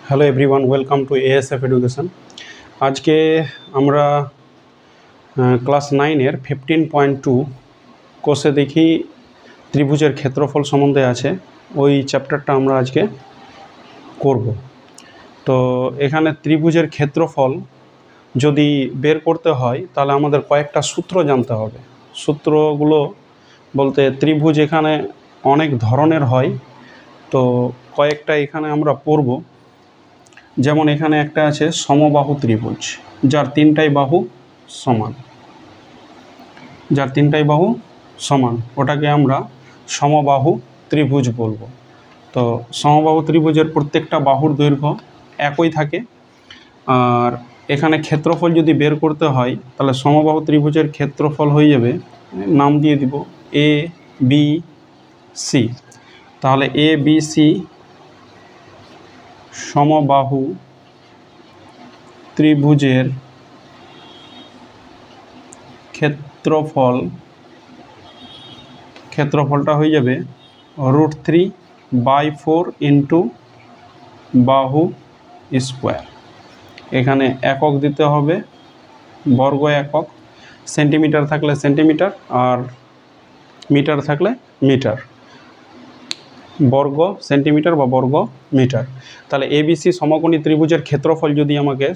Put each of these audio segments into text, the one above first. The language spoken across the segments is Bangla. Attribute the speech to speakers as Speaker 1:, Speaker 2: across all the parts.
Speaker 1: Hello everyone, welcome to ASF education. আজকে আমরা ক্লাস 9-এর 15.2 কোর্সে দেখি ত্রিভুজের ক্ষেত্রফল সম্বন্ধে আছে, ওই চ্যাপ্টারটা আমরা আজকে করব। তো এখানে ত্রিভুজের ক্ষেত্রফল যদি বের করতে হয় তাহলে আমাদের কয়েকটা সূত্র জানতে হবে। সূত্রগুলো বলতে ত্রিভুজ এখানে অনেক ধরনের হয়, তো কয়েকটা এখানে আমরা পড়ব। যেমন এখানে একটা আছে সমবাহু ত্রিভুজ, যার তিনটাই বাহু সমান, ওটাকে আমরা সমবাহু ত্রিভুজ বলবো। তো সমবাহু ত্রিভুজের প্রত্যেকটা বাহুর দৈর্ঘ্য একই থাকে, আর এখানে ক্ষেত্রফল যদি বের করতে হয় তাহলে সমবাহু ত্রিভুজের ক্ষেত্রফল হয়ে যাবে, নাম দিয়ে দিব এ বি সি। তাহলে এ বি সি সমবাহু ত্রিভুজের ক্ষেত্রফলটা হয়ে যাবে √3/4 ইন্টু বাহু স্কোয়ার। এখানে একক দিতে হবে, বর্গ একক, সেন্টিমিটার থাকলে সেন্টিমিটার আর মিটার থাকলে মিটার, বর্গ সেন্টিমিটার বা বর্গ মিটার। তাহলে এবিসি সমকোণী ত্রিভুজের ক্ষেত্রফল যদি আমাকে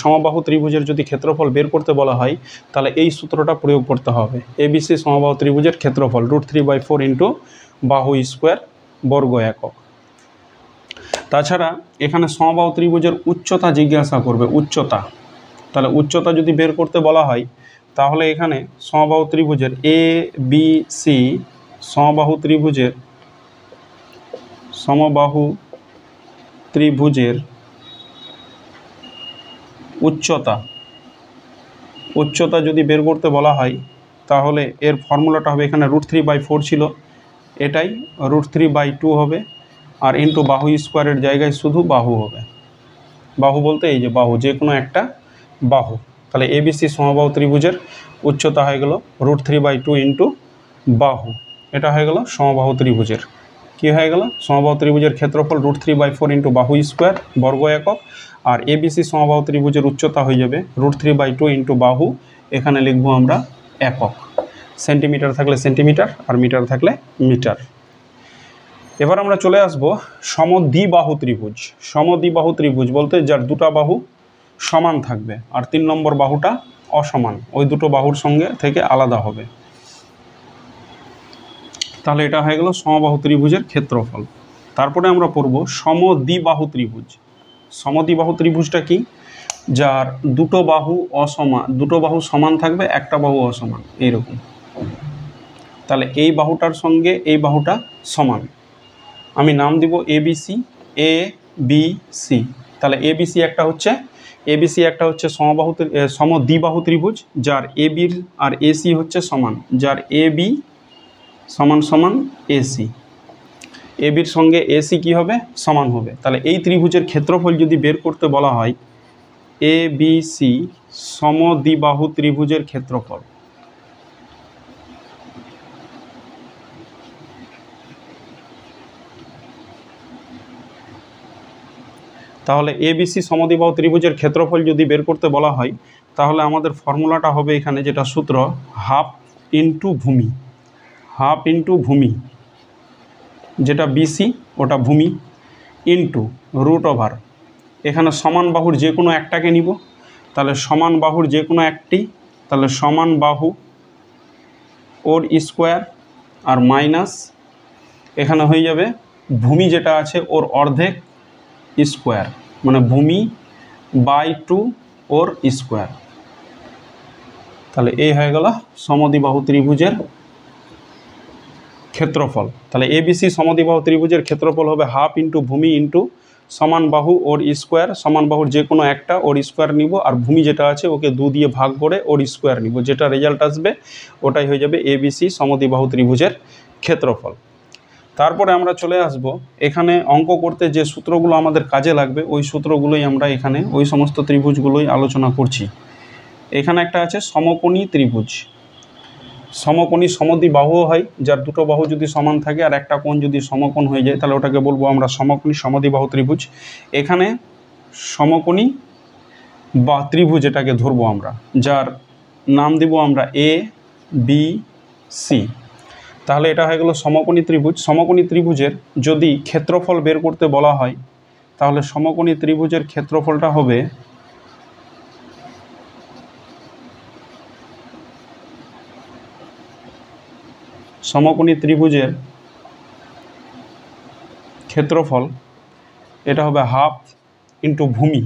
Speaker 1: সমবাহু ত্রিভুজের যদি ক্ষেত্রফল বের করতে বলা হয় তাহলে এই সূত্রটা প্রয়োগ করতে হবে। এবিসি সমবাহু ত্রিভুজের ক্ষেত্রফল √3/4 ইন্টু বাহু স্কোয়ার, বর্গ একক। তাছাড়া এখানে সমবাহু ত্রিভুজের উচ্চতা জিজ্ঞাসা করবে, উচ্চতা। তাহলে উচ্চতা যদি বের করতে বলা হয় তাহলে এখানে সমবাহু ত্রিভুজের এ বি সি সমবাহু ত্রিভুজের উচ্চতা যদি বের করতে বলা হয় তাহলে এর ফর্মুলাটা হবে, এখানে √3/4 ছিল, এটাই √3/2 হবে, আর ইন্টু বাহু স্কোয়ারের জায়গায় শুধু বাহু হবে। বাহু বলতে এই যে বাহু, যে কোনো একটা বাহু। তাহলে এবিসি সমবাহু ত্রিভুজের উচ্চতা হয়ে গেল √3/2 ইন্টু বাহু, এটা হয়ে গেল সমবাহু ত্রিভুজের কী হয়ে গেল, সমবাহু ত্রিভুজের ক্ষেত্রফল √3/4 ইন্টু বাহু স্কোয়ার, বর্গ একক। আর এবিসি সমবাহু ত্রিভুজের উচ্চতা হয়ে যাবে √3/2 ইন্টু বাহু, এখানে লিখবো আমরা একক, সেন্টিমিটার থাকলে সেন্টিমিটার আর মিটার থাকলে মিটার। এবার আমরা চলে আসব সমদ্বিবাহু ত্রিভুজ। সমদ্বিবাহু ত্রিভুজ বলতে যার দুটো বাহু সমান থাকবে আর 3 নম্বর বাহুটা অসমান, ওই দুটো বাহুর সঙ্গে থেকে আলাদা হবে। তাহলে এটা হয়ে গেল সমবাহু ত্রিভুজের ক্ষেত্রফল। তারপরে আমরা পড়ব সমদ্বিবাহু ত্রিভুজ। সমদ্বিবাহু ত্রিভুজটা কি, যার দুটো বাহু সমান থাকবে, একটা বাহু অসমান, এইরকম। তাহলে এই বাহুটার সঙ্গে এই বাহুটা সমান, আমি নাম দিব এবিসি, এ বি সি। তাহলে এবিসি একটা হচ্ছে সমদ্বিবাহু ত্রিভুজ, যার এবির আর এসি হচ্ছে সমান, যার এবি সমান সমান এসি, এবির সঙ্গে এসি কি হবে, সমান হবে। তাহলে এই ত্রিভুজের ক্ষেত্রফল যদি বের করতে বলা হয়, এ বি সি সমদ্বিবাহু ত্রিভুজের ক্ষেত্রফল, তাহলে এবিসি সমদ্বিবাহু ত্রিভুজের ক্ষেত্রফল যদি বের করতে বলা হয় তাহলে আমাদের ফর্মুলাটা হবে এখানে, যেটা সূত্র, হাফ ইন্টু ভূমি, যেটা বিসি ওটা ভূমি, ইন্টু √, এখানে সমান বাহুর যে কোনো একটাকে নিব, তাহলে সমান বাহুর যে কোনো একটি, তাহলে সমান বাহু ওর স্কোয়ার আর মাইনাস, এখানে হয়ে যাবে ভূমি যেটা আছে ওর অর্ধেক স্কোয়ার, মানে ভূমি /2 ওর স্কোয়ার। তাহলে এই হয়ে গেল সমদ্বিবাহু ত্রিভুজের ক্ষেত্রফল। তাহলে এবিসি সমদ্বিবাহু ত্রিভুজের ক্ষেত্রফল হবে হাফ ইন্টু ভূমি ইন্টু সমান বাহু ওর স্কোয়ার, সমান বাহুর যে কোনো একটা ওর স্কোয়ার নিব, আর ভূমি যেটা আছে ওকে 2 দিয়ে ভাগ করে ওর স্কোয়ার নিব, যেটা রেজাল্ট আসবে ওটাই হয়ে যাবে এবিসি সমদ্বিবাহু ত্রিভুজের ক্ষেত্রফল। তারপরে আমরা চলে আসব এখানে অঙ্ক করতে যে সূত্রগুলো আমাদের কাজে লাগবে, ওই সূত্রগুলোই আমরা এখানে ওই সমস্ত ত্রিভুজগুলোই আলোচনা করছি। এখানে একটা আছে সমকোণী ত্রিভুজ। সমকোণী সমদ্বিবাহুও হয়, যার দুটো বাহু যদি সমান থাকে আর একটা কোণ যদি সমকোণ হয়ে যায় তাহলে ওটাকে বলবো আমরা সমকোণী সমদ্বিবাহু ত্রিভুজ। এখানে সমকোণী বা ত্রিভুজ এটাকে ধরবো আমরা, যার নাম দিব আমরা এ বি সি। তাহলে এটা হয়ে গেল সমকোণী ত্রিভুজ। সমকোণী ত্রিভুজের যদি ক্ষেত্রফল বের করতে বলা হয় তাহলে সমকোণী ত্রিভুজের ক্ষেত্রফলটা হবে সমকোণী ত্রিভুজের ক্ষেত্রফল এটা হবে হাফ ইন্টু ভূমি,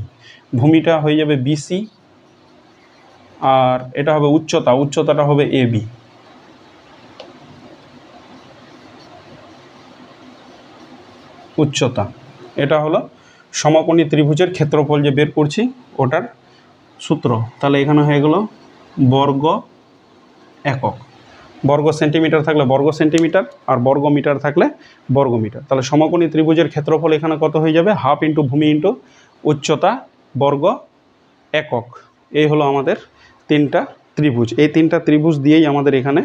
Speaker 1: ভূমিটা হয়ে যাবে বিসি, আর এটা হবে উচ্চতা, উচ্চতাটা হবে এবি। উচ্চতা এটা হলো সমকোণী ত্রিভুজের ক্ষেত্রফল যে বের করছি ওটার সূত্র। তাহলে এখানে হয়ে গেল বর্গ একক, বর্গ সেন্টিমিটার থাকলে বর্গ সেন্টিমিটার আর বর্গ মিটার থাকলে বর্গ মিটার। তাহলে সমকোণী ত্রিভুজের ক্ষেত্রফল এখানে কত হয়ে যাবে, হাফ ইন্টু ভূমি ইন্টু উচ্চতা বর্গ একক। এই হলো আমাদের তিনটা ত্রিভুজ। এই তিনটা ত্রিভুজ দিয়েই আমাদের এখানে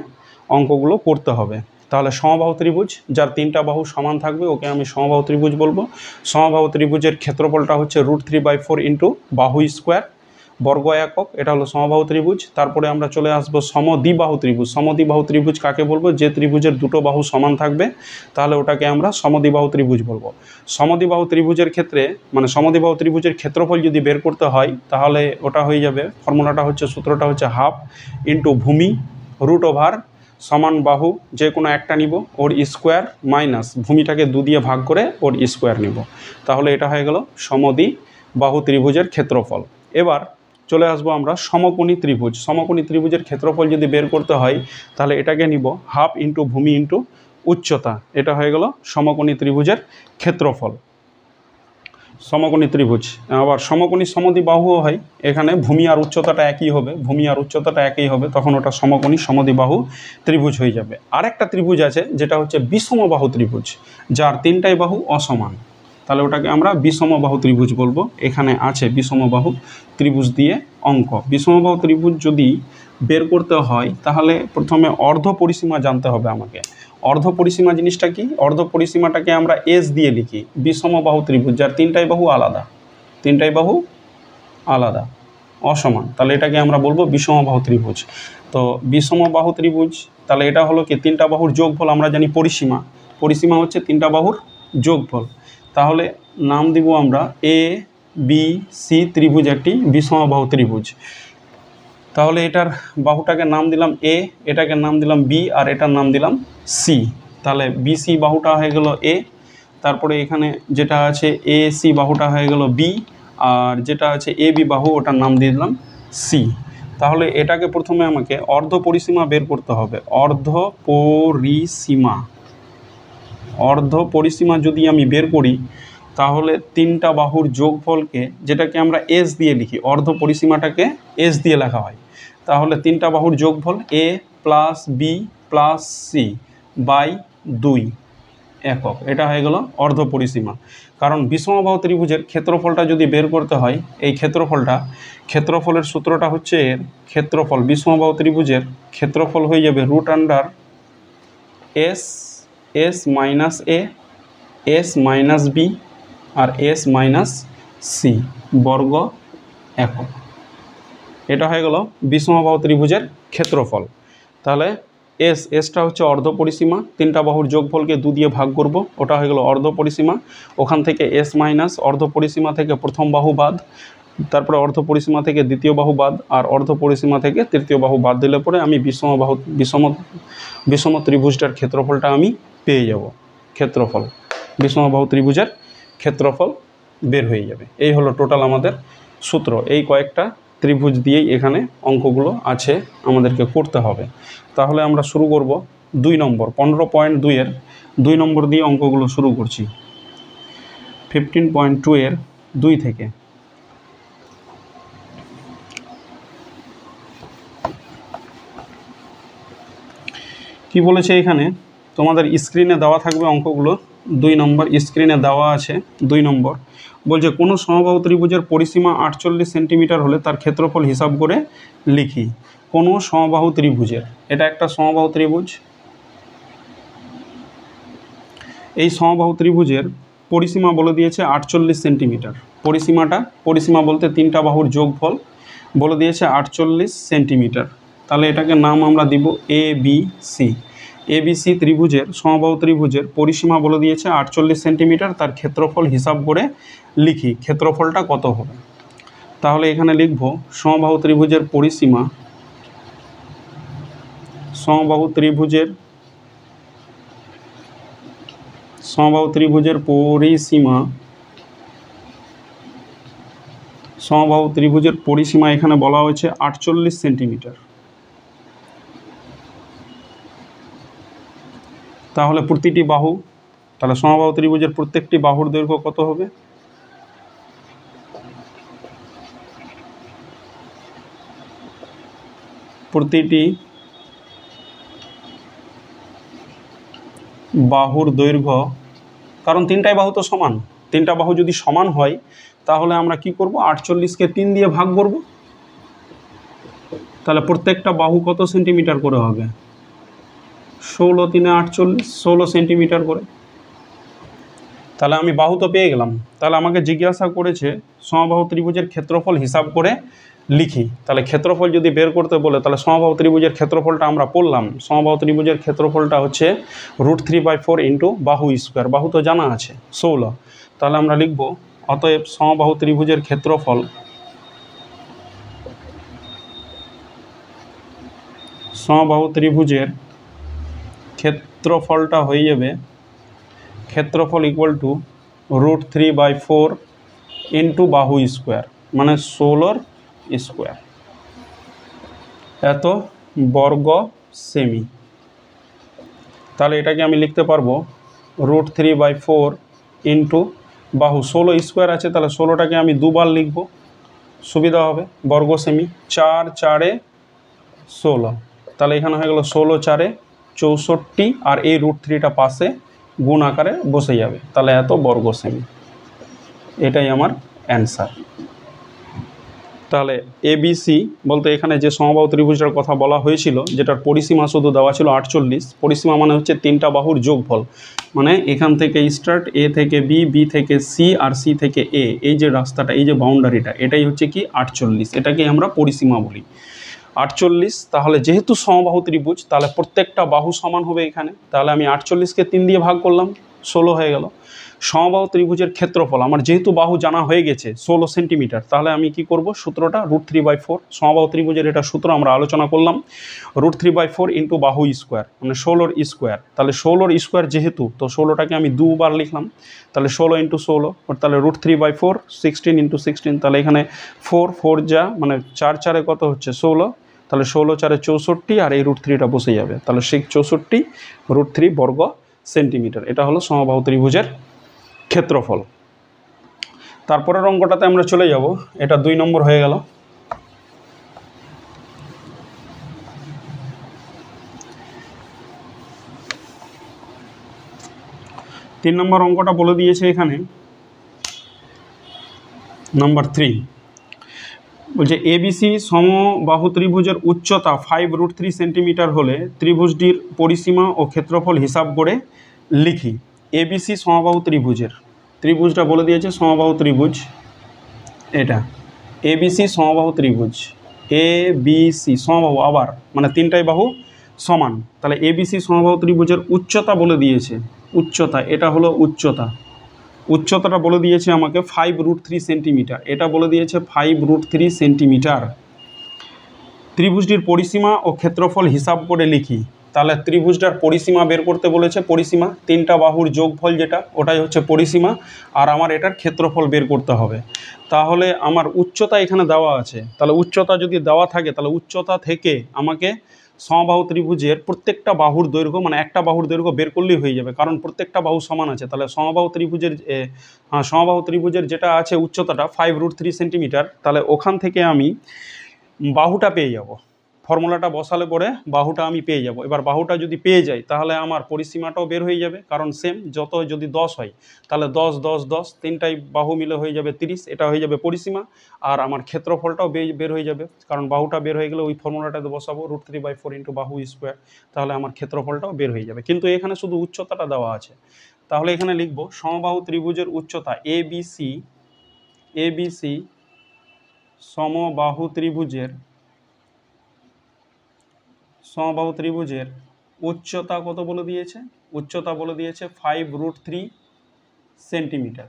Speaker 1: অঙ্কগুলো করতে হবে। তাহলে সমবাহু ত্রিভুজ যার তিনটা বাহু সমান থাকবে ওকে আমি সমবাহু ত্রিভুজ বলবো। সমবাহু ত্রিভুজের ক্ষেত্রফলটা হচ্ছে √3/4 ইন্টু বাহু স্কোয়ার বর্গ একক, এটা হলো সমবাহু ত্রিভুজ। তারপরে আমরা চলে আসবো সমদ্বিবাহু ত্রিভুজ। সমদ্বিবাহু ত্রিভুজ কাকে বলবো, যে ত্রিভুজের দুটো বাহু সমান থাকবে তাহলে ওটাকে আমরা সমদ্বিবাহু ত্রিভুজ বলবো। সমদ্বিবাহু ত্রিভুজের ক্ষেত্রে মানে সমদ্বিবাহু ত্রিভুজের ক্ষেত্রফল যদি বের করতে হয় তাহলে ওটা হয়ে যাবে, ফর্মুলাটা হচ্ছে সূত্রটা হচ্ছে হাফ ইন্টু ভূমি √ওভার সমান বাহু যে কোনো একটা নিব ওর স্কোয়ার মাইনাস ভূমিটাকে 2 দিয়ে ভাগ করে ওর স্কোয়ার নিব। তাহলে এটা হয়ে গেল সমদ্বিবাহু ত্রিভুজের ক্ষেত্রফল। এবার চলে আসবো আমরা সমকোণী ত্রিভুজ। সমকোণী ত্রিভুজের ক্ষেত্রফল যদি বের করতে হয় তাহলে এটাকে নিব হাফ ইন্টু ভূমি ইন্টু উচ্চতা, এটা হয়ে গেল সমকোণী ত্রিভুজের ক্ষেত্রফল। সমকোণী ত্রিভুজ আবার সমকোণী সমদ্বিবাহুও হয়, এখানে ভূমি আর উচ্চতাটা একই হবে, ভূমি আর উচ্চতাটা একই হবে, তখন ওটা সমকোণী সমদ্বিবাহু ত্রিভুজ হয়ে যাবে। আরেকটা ত্রিভুজ আছে যেটা হচ্ছে বিষমবাহু ত্রিভুজ, যার তিনটাই বাহু অসমান, তাহলে ওটাকে আমরা বিষমবাহু ত্রিভুজ বলবো। এখানে আছে বিষমবাহু ত্রিভুজ দিয়ে অঙ্ক। বিষমবাহু ত্রিভুজ যদি বের করতে হয় তাহলে প্রথমে অর্ধ পরিসীমা জানতে হবে আমাকে। অর্ধ পরিসীমা জিনিসটা কি, অর্ধ পরিসীমাটাকে আমরা এস দিয়ে লিখি। বিষমবাহু ত্রিভুজ যার তিনটাই বাহু আলাদা, তিনটাই বাহু আলাদা অসমান, তাহলে এটাকে আমরা বলবো বিষমবাহু ত্রিভুজ। তো বিষমবাহু ত্রিভুজ তাহলে এটা হলো কি তিনটা বাহুর যোগফল, আমরা জানি পরিসীমা, পরিসীমা হচ্ছে তিনটা বাহুর যোগফল। তাহলে নাম দিব আমরা এ বি সি ত্রিভুজ একটি বিষমবাহু ত্রিভুজ। তাহলে এটার বাহুটাকে নাম দিলাম এ, এটাকে নাম দিলাম বি, আর এটার নাম দিলাম সি। তাহলে বিসি বাহুটা হয়ে গেল এ, তারপরে এখানে যেটা আছে এ সি বাহুটা হয়ে গেল বি, আর যেটা আছে এ বি বাহু ওটার নাম দিয়ে দিলাম সি। তাহলে এটাকে প্রথমে আমাকে অর্ধ পরিসীমা বের করতে হবে। অর্ধ পরিসীমা, অর্ধ পরিসীমা যদি আমি বের করি তাহলে তিনটা বাহুর যোগফলকে, যেটাকে আমরা এস দিয়ে লিখি, অর্ধ পরিসীমাটাকে এস দিয়ে লেখা হয়। তাহলে তিনটা বাহুর যোগফল a plus b plus c by 2 একক, এটা হয়ে গেল অর্ধ পরিসীমা। কারণ বিষমবাহু ত্রিভুজের ক্ষেত্রফলটা যদি বের করতে হয়, এই ক্ষেত্রফলের সূত্রটা হচ্ছে এর ক্ষেত্রফল, বিষমবাহু ত্রিভুজের ক্ষেত্রফল হয়ে যাবে √S S minus A S minus B আর এস মাইনাস সি বর্গ একক। এটা হয়ে গেল বিষমবাহু ত্রিভুজের ক্ষেত্রফল। তাহলে এসটা হচ্ছে অর্ধ পরিসীমা, তিনটা বাহুর যোগফলকে 2 দিয়ে ভাগ করব, ওটা হয়ে গেল অর্ধ পরিসীমা। ওখান থেকে এস মাইনাস অর্ধ পরিসীমা থেকে প্রথম বাহু বাদ, তারপরে অর্ধ পরিসীমা থেকে দ্বিতীয় বাহু বাদ, আর অর্ধ পরিসীমা থেকে তৃতীয় বাহু বাদ দিলে পরে আমি বিষম ত্রিভুজটার ক্ষেত্রফলটা আমি পেয়ে যাব। ক্ষেত্রফল বিষমবাহু ত্রিভুজের ক্ষেত্রফল বের হয়ে যাবে। এই হলো টোটাল আমাদের সূত্র। এই কয়েকটা ত্রিভুজ দিয়েই এখানে অঙ্কগুলো আছে আমাদেরকে করতে হবে। তাহলে আমরা শুরু করব 2 নম্বর 15.2 এর 2 নম্বর দিয়ে অঙ্কগুলো শুরু করছি। 15.2 এর 2 থেকে কি বলেছে এখানে, তোমাদের স্ক্রিনে দেওয়া থাকবে অঙ্কগুলো। 2 নম্বর স্ক্রিনে দেওয়া আছে। 2 নম্বর বলছে কোনো সমবাহু ত্রিভুজের পরিসীমা 48 সেন্টিমিটার হলে তার ক্ষেত্রফল হিসাব করে লিখি। কোনো সমবাহু ত্রিভুজের, এটা একটা সমবাহু ত্রিভুজ, এই সমবাহু ত্রিভুজের পরিসীমা বলে দিয়েছে 48 সেন্টিমিটার। পরিসীমা বলতে তিনটা বাহুর যোগফল বলে দিয়েছে 48 সেন্টিমিটার। তাহলে এটাকে নাম আমরা দিব ABC। ABC ত্রিভুজের, সমবাহু ত্রিভুজের পরিসীমা বলে দিয়েছে 48 সেন্টিমিটার। তার ক্ষেত্রফল হিসাব করে লিখি ক্ষেত্রফলটা কত হবে। তাহলে এখানে লিখব সমবাহু ত্রিভুজের পরিসীমা, সমবাহু ত্রিভুজের পরিসীমা, সমবাহু ত্রিভুজের পরিসীমা এখানে বলা হয়েছে 48 সেন্টিমিটার। তাহলে প্রতিটি বাহু, তাহলে সমবাহু ত্রিভুজের প্রত্যেকটি বাহুর দৈর্ঘ্য কত হবে? প্রতিটি বাহুর দৈর্ঘ্য, কারণ তিনটাই বাহু তো সমান, তিনটা বাহু যদি সমান হয় তাহলে আমরা কি করব, 48কে 3 দিয়ে ভাগ করব। তাহলে প্রত্যেকটা বাহু কত সেন্টিমিটার করে হবে? 16 3 48, 16 সেন্টিমিটার করে। তাহলে আমি বাহু তো পেয়ে গেলাম। তাহলে আমাকে জিজ্ঞাসা করেছে সমবাহু ত্রিভুজের ক্ষেত্রফল হিসাব করে লিখি। তাহলে ক্ষেত্রফল যদি বের করতে বলে, তাহলে সমবাহু ত্রিভুজের ক্ষেত্রফলটা আমরা পড়লাম। সমবাহু ত্রিভুজের ক্ষেত্রফলটা হচ্ছে √3/4 ইন্টু বাহু স্কোয়ার। বাহু তো জানা আছে 16। তাহলে আমরা লিখব অতএব সমবাহু ত্রিভুজের ক্ষেত্রফলটা হয়ে যাবে, ক্ষেত্রফল ইকুয়াল টু √3/4 ইন্টু বাহু স্কোয়ার, মানে 16 স্কোয়ার, এত বর্গ সেমি। তাহলে এটাকে আমি লিখতে পারবো √3/4 ইন্টু বাহু 16 স্কোয়ার আছে, তাহলে 16টাকে আমি দুবার লিখব, সুবিধা হবে, বর্গ সেমি। 4 4 16, তাহলে এখানে হয়ে গেল 16 4 64, আর এই √3টা পাশে গুণ আকারে বসে যাবে, তাহলে এত বর্গ সেমি। এটাই আমার অ্যান্সার। তাহলে ABC বলতে এখানে যে সমবাহু ত্রিভুজটার কথা বলা হয়েছিল, যেটার পরিসীমা শুধু দেওয়া ছিল 48, পরিসীমা মানে হচ্ছে তিনটা বাহুর যোগফল, মানে এখান থেকে স্টার্ট, A থেকে B, B থেকে C, আর C থেকে A, এই যে রাস্তাটা, এই যে বাউন্ডারিটা, এটাই হচ্ছে কি 48, এটাকে আমরা পরিসীমা বলি 48। তাহলে যেহেতু সমবাহু ত্রিভুজ, তাহলে প্রত্যেকটা বাহু সমান হবে এখানে। তাহলে আমি 48কে 3 দিয়ে ভাগ করলাম, 16 হয়ে গেল। সমবাহু ত্রিভুজের ক্ষেত্রফল আমার যেহেতু বাহু জানা হয়ে গেছে 16 সেন্টিমিটার, তাহলে আমি কি করব, সূত্রটা √3/4, সমবাহু ত্রিভুজের এটা সূত্র আমরা আলোচনা করলাম, √3/4 ইন্টু বাহু স্কোয়ার, মানে 16 স্কোয়ার। তাহলে 16 স্কোয়ার যেহেতু, তো 16টাকে আমি দুবার লিখলাম, তাহলে 16 ইন্টু 16, তাহলে √3/4 16 ইন্টু 16, তাহলে এখানে 4 4 যা, মানে 4 4 কত হচ্ছে 16, তাহলে 16 4 64, আর এই √3টা বসে যাবে, তাহলে 64 √3 বর্গ সেন্টিমিটার। এটা হলো সমবাহু ত্রিভুজের ক্ষেত্রফল। তারপরের অঙ্কটাতে আমরা চলে যাব, এটা 2 নম্বর হয়ে গেল। তিন নম্বর অঙ্কটা বলে দিয়েছে এখানে, নাম্বার 3 বলছে ABC সমবাহু ত্রিভুজের উচ্চতা 5√3 সেন্টিমিটার হলে ত্রিভুজটির পরিসীমা ও ক্ষেত্রফল হিসাব করে লিখি। ABC সমবাহু ত্রিভুজটা বলে দিয়েছে সমবাহু ত্রিভুজ, এটা ABC সমবাহু ত্রিভুজ, ABC সমবাহু, আবার মানে তিনটাই বাহু সমান। তাহলে ABC সমবাহু ত্রিভুজের উচ্চতা বলে দিয়েছে, উচ্চতা, এটা হলো উচ্চতাটা বলে দিয়েছে আমাকে 5√3 সেন্টিমিটার, এটা বলে দিয়েছে 5√3 সেন্টিমিটার। ত্রিভুজটির পরিসীমা ও ক্ষেত্রফল হিসাব করে লিখি। তাহলে ত্রিভুজটার পরিসীমা বের করতে বলেছে, পরিসীমা তিনটা বাহুর যোগফল যেটা, ওটাই হচ্ছে পরিসীমা, আর আমার এটার ক্ষেত্রফল বের করতে হবে। তাহলে আমার উচ্চতা এখানে দেওয়া আছে, তাহলে উচ্চতা যদি দেওয়া থাকে, তাহলে উচ্চতা থেকে আমাকে সমবাহু ত্রিভুজের প্রত্যেকটা বাহুর দৈর্ঘ্য, মানে একটা বাহুর দৈর্ঘ্য বের করলেই হয়ে যাবে, কারণ প্রত্যেকটা বাহু সমান আছে। তাহলে সমবাহু ত্রিভুজের যেটা আছে উচ্চতাটা 5√3 সেন্টিমিটার, তাহলে ওখান থেকে আমি বাহুটা পেয়ে যাব। ফর্মুলাটা বসালে পরে বাহুটা আমি পেয়ে যাব। এবার বাহুটা যদি পেয়ে যাই তাহলে আমার পরিসীমাটাও বের হয়ে যাবে, কারণ সেম যত যদি 10 হয় তাহলে 10 10 10 তিনটাই বাহু মিলে হয়ে যাবে 30, এটা হয়ে যাবে পরিসীমা। আর আমার ক্ষেত্রফলটাও বের হয়ে যাবে, কারণ বাহুটা বের হয়ে গেলে ওই ফর্মুলাটাতে বসাবো √3/4 ইন্টু বাহু স্কোয়ার, তাহলে আমার ক্ষেত্রফলটাও বের হয়ে যাবে। কিন্তু এখানে শুধু উচ্চতাটা দেওয়া আছে, তাহলে এখানে লিখব সমবাহু ত্রিভুজের উচ্চতা ABC সমবাহু ত্রিভুজের উচ্চতা কত বলে দিয়েছে? উচ্চতা বলে দিয়েছে 5√3 সেন্টিমিটার।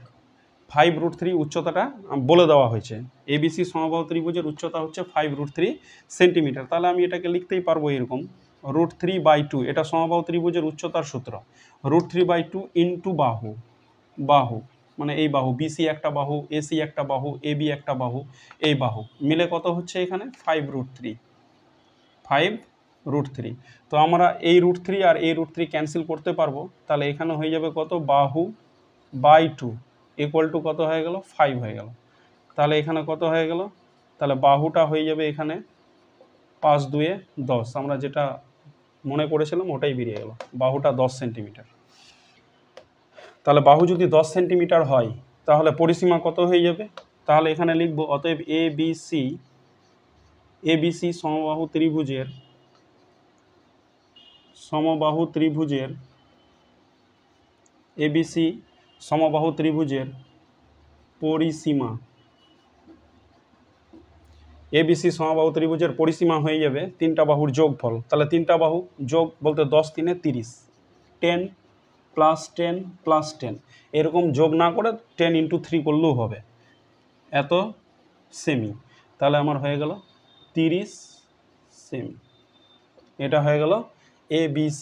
Speaker 1: 5√3 উচ্চতাটা বলে দেওয়া হয়েছে। ABC সমবাহু ত্রিভুজের উচ্চতা হচ্ছে 5√3 সেন্টিমিটার। তাহলে আমি এটাকে লিখতেই পারবো এরকম √3/2, এটা সমবাহু ত্রিভুজের উচ্চতার সূত্র। √3/2 ইন্টু বাহু মানে এই বাহু BC একটা বাহু, AC একটা বাহু, AB একটা বাহু, এই বাহু মিলে কত হচ্ছে এখানে 5√3। তো আমরা এই √3 আর এই √3 ক্যান্সেল করতে পারবো, তাহলে এখানে হয়ে যাবে কত, বাহু বাই 2 ইকুয়াল টু কত হয়ে গেল, 5 হয়ে গেল। তাহলে এখানে কত হয়ে গেল, তাহলে বাহুটা হয়ে যাবে এখানে 5 2 10, আমরা যেটা মনে করেছিলাম ওটাই বেরিয়ে গেল, বাহুটা 10 সেন্টিমিটার। তাহলে বাহু যদি 10 সেন্টিমিটার হয় তাহলে পরিসীমা কত হয়ে যাবে, তাহলে এখানে লিখব অতএব ABC সমবাহু ত্রিভুজের পরিসীমা হয়ে যাবে তিনটা বাহুর যোগফল। তাহলে তিনটা বাহু যোগ বলতে 10 3 30, 10 প্লাস 10 প্লাস 10, এরকম যোগ না করে 10 ইন্টু 3 করলেও হবে, এত সেমি। তাহলে আমার হয়ে গেল 30 সেমি। এটা হয়ে গেল ABC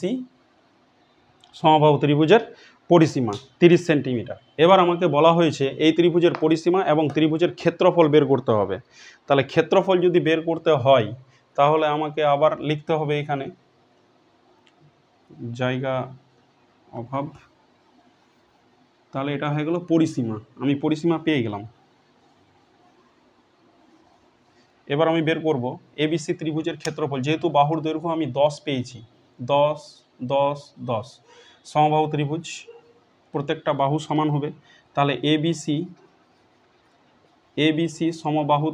Speaker 1: সমবাহু ত্রিভুজের পরিসীমা 30 সেন্টিমিটার। এবার আমাকে বলা হয়েছে এই ত্রিভুজের পরিসীমা এবং ত্রিভুজের ক্ষেত্রফল বের করতে হবে। তাহলে ক্ষেত্রফল যদি বের করতে হয় তাহলে আমাকে আবার লিখতে হবে, এখানে জায়গা অভাব, তাহলে এটা হয়ে গেল পরিসীমা, আমি পরিসীমা পেয়ে গেলাম। এবার আমি বের করব ABC ত্রিভুজের ক্ষেত্রফল, যেহেতু বাহুর দৈর্ঘ্য আমি 10 পেয়েছি, 10 10 10, সমবাহু ত্রিভুজ প্রত্যেকটা বাহু সমান হবে, তাহলে ABC সমবাহু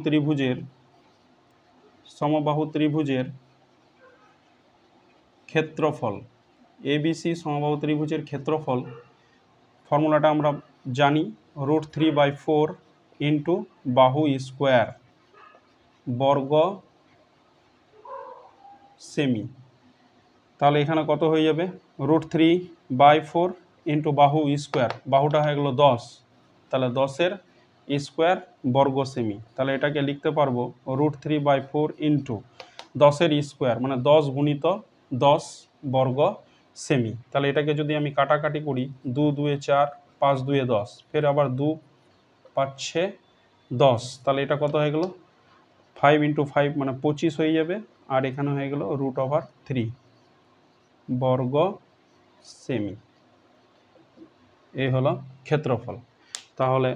Speaker 1: ত্রিভুজের ক্ষেত্রফল ফর্মুলাটা আমরা জানি, √3/4 ইন্টু বাহু স্কোয়ার বর্গ সেমি। তাহলে এখানে কত হয়ে যাবে, √3/4 ইন্টু বাহু স্কোয়ার, বাহুটা হয়ে গেল 10, তাহলে 10-এর স্কোয়ার বর্গ সেমি। তাহলে এটাকে লিখতে পারবো √3/4 ইন্টু 10-এর স্কোয়ার মানে 10 গুণিত 10 বর্গ সেমি। তাহলে এটাকে যদি আমি কাটাকাটি করি, 2 2 4, 5 2 10, ফের আবার 2 5 6 10, তাহলে এটা কত হয়ে গেল 5 ইন্টু 5 মানে 25 হয়ে যাবে, আর এখানে হয়ে গেল √3 বর্গ সেমি। এই হলো ক্ষেত্রফল। তাহলে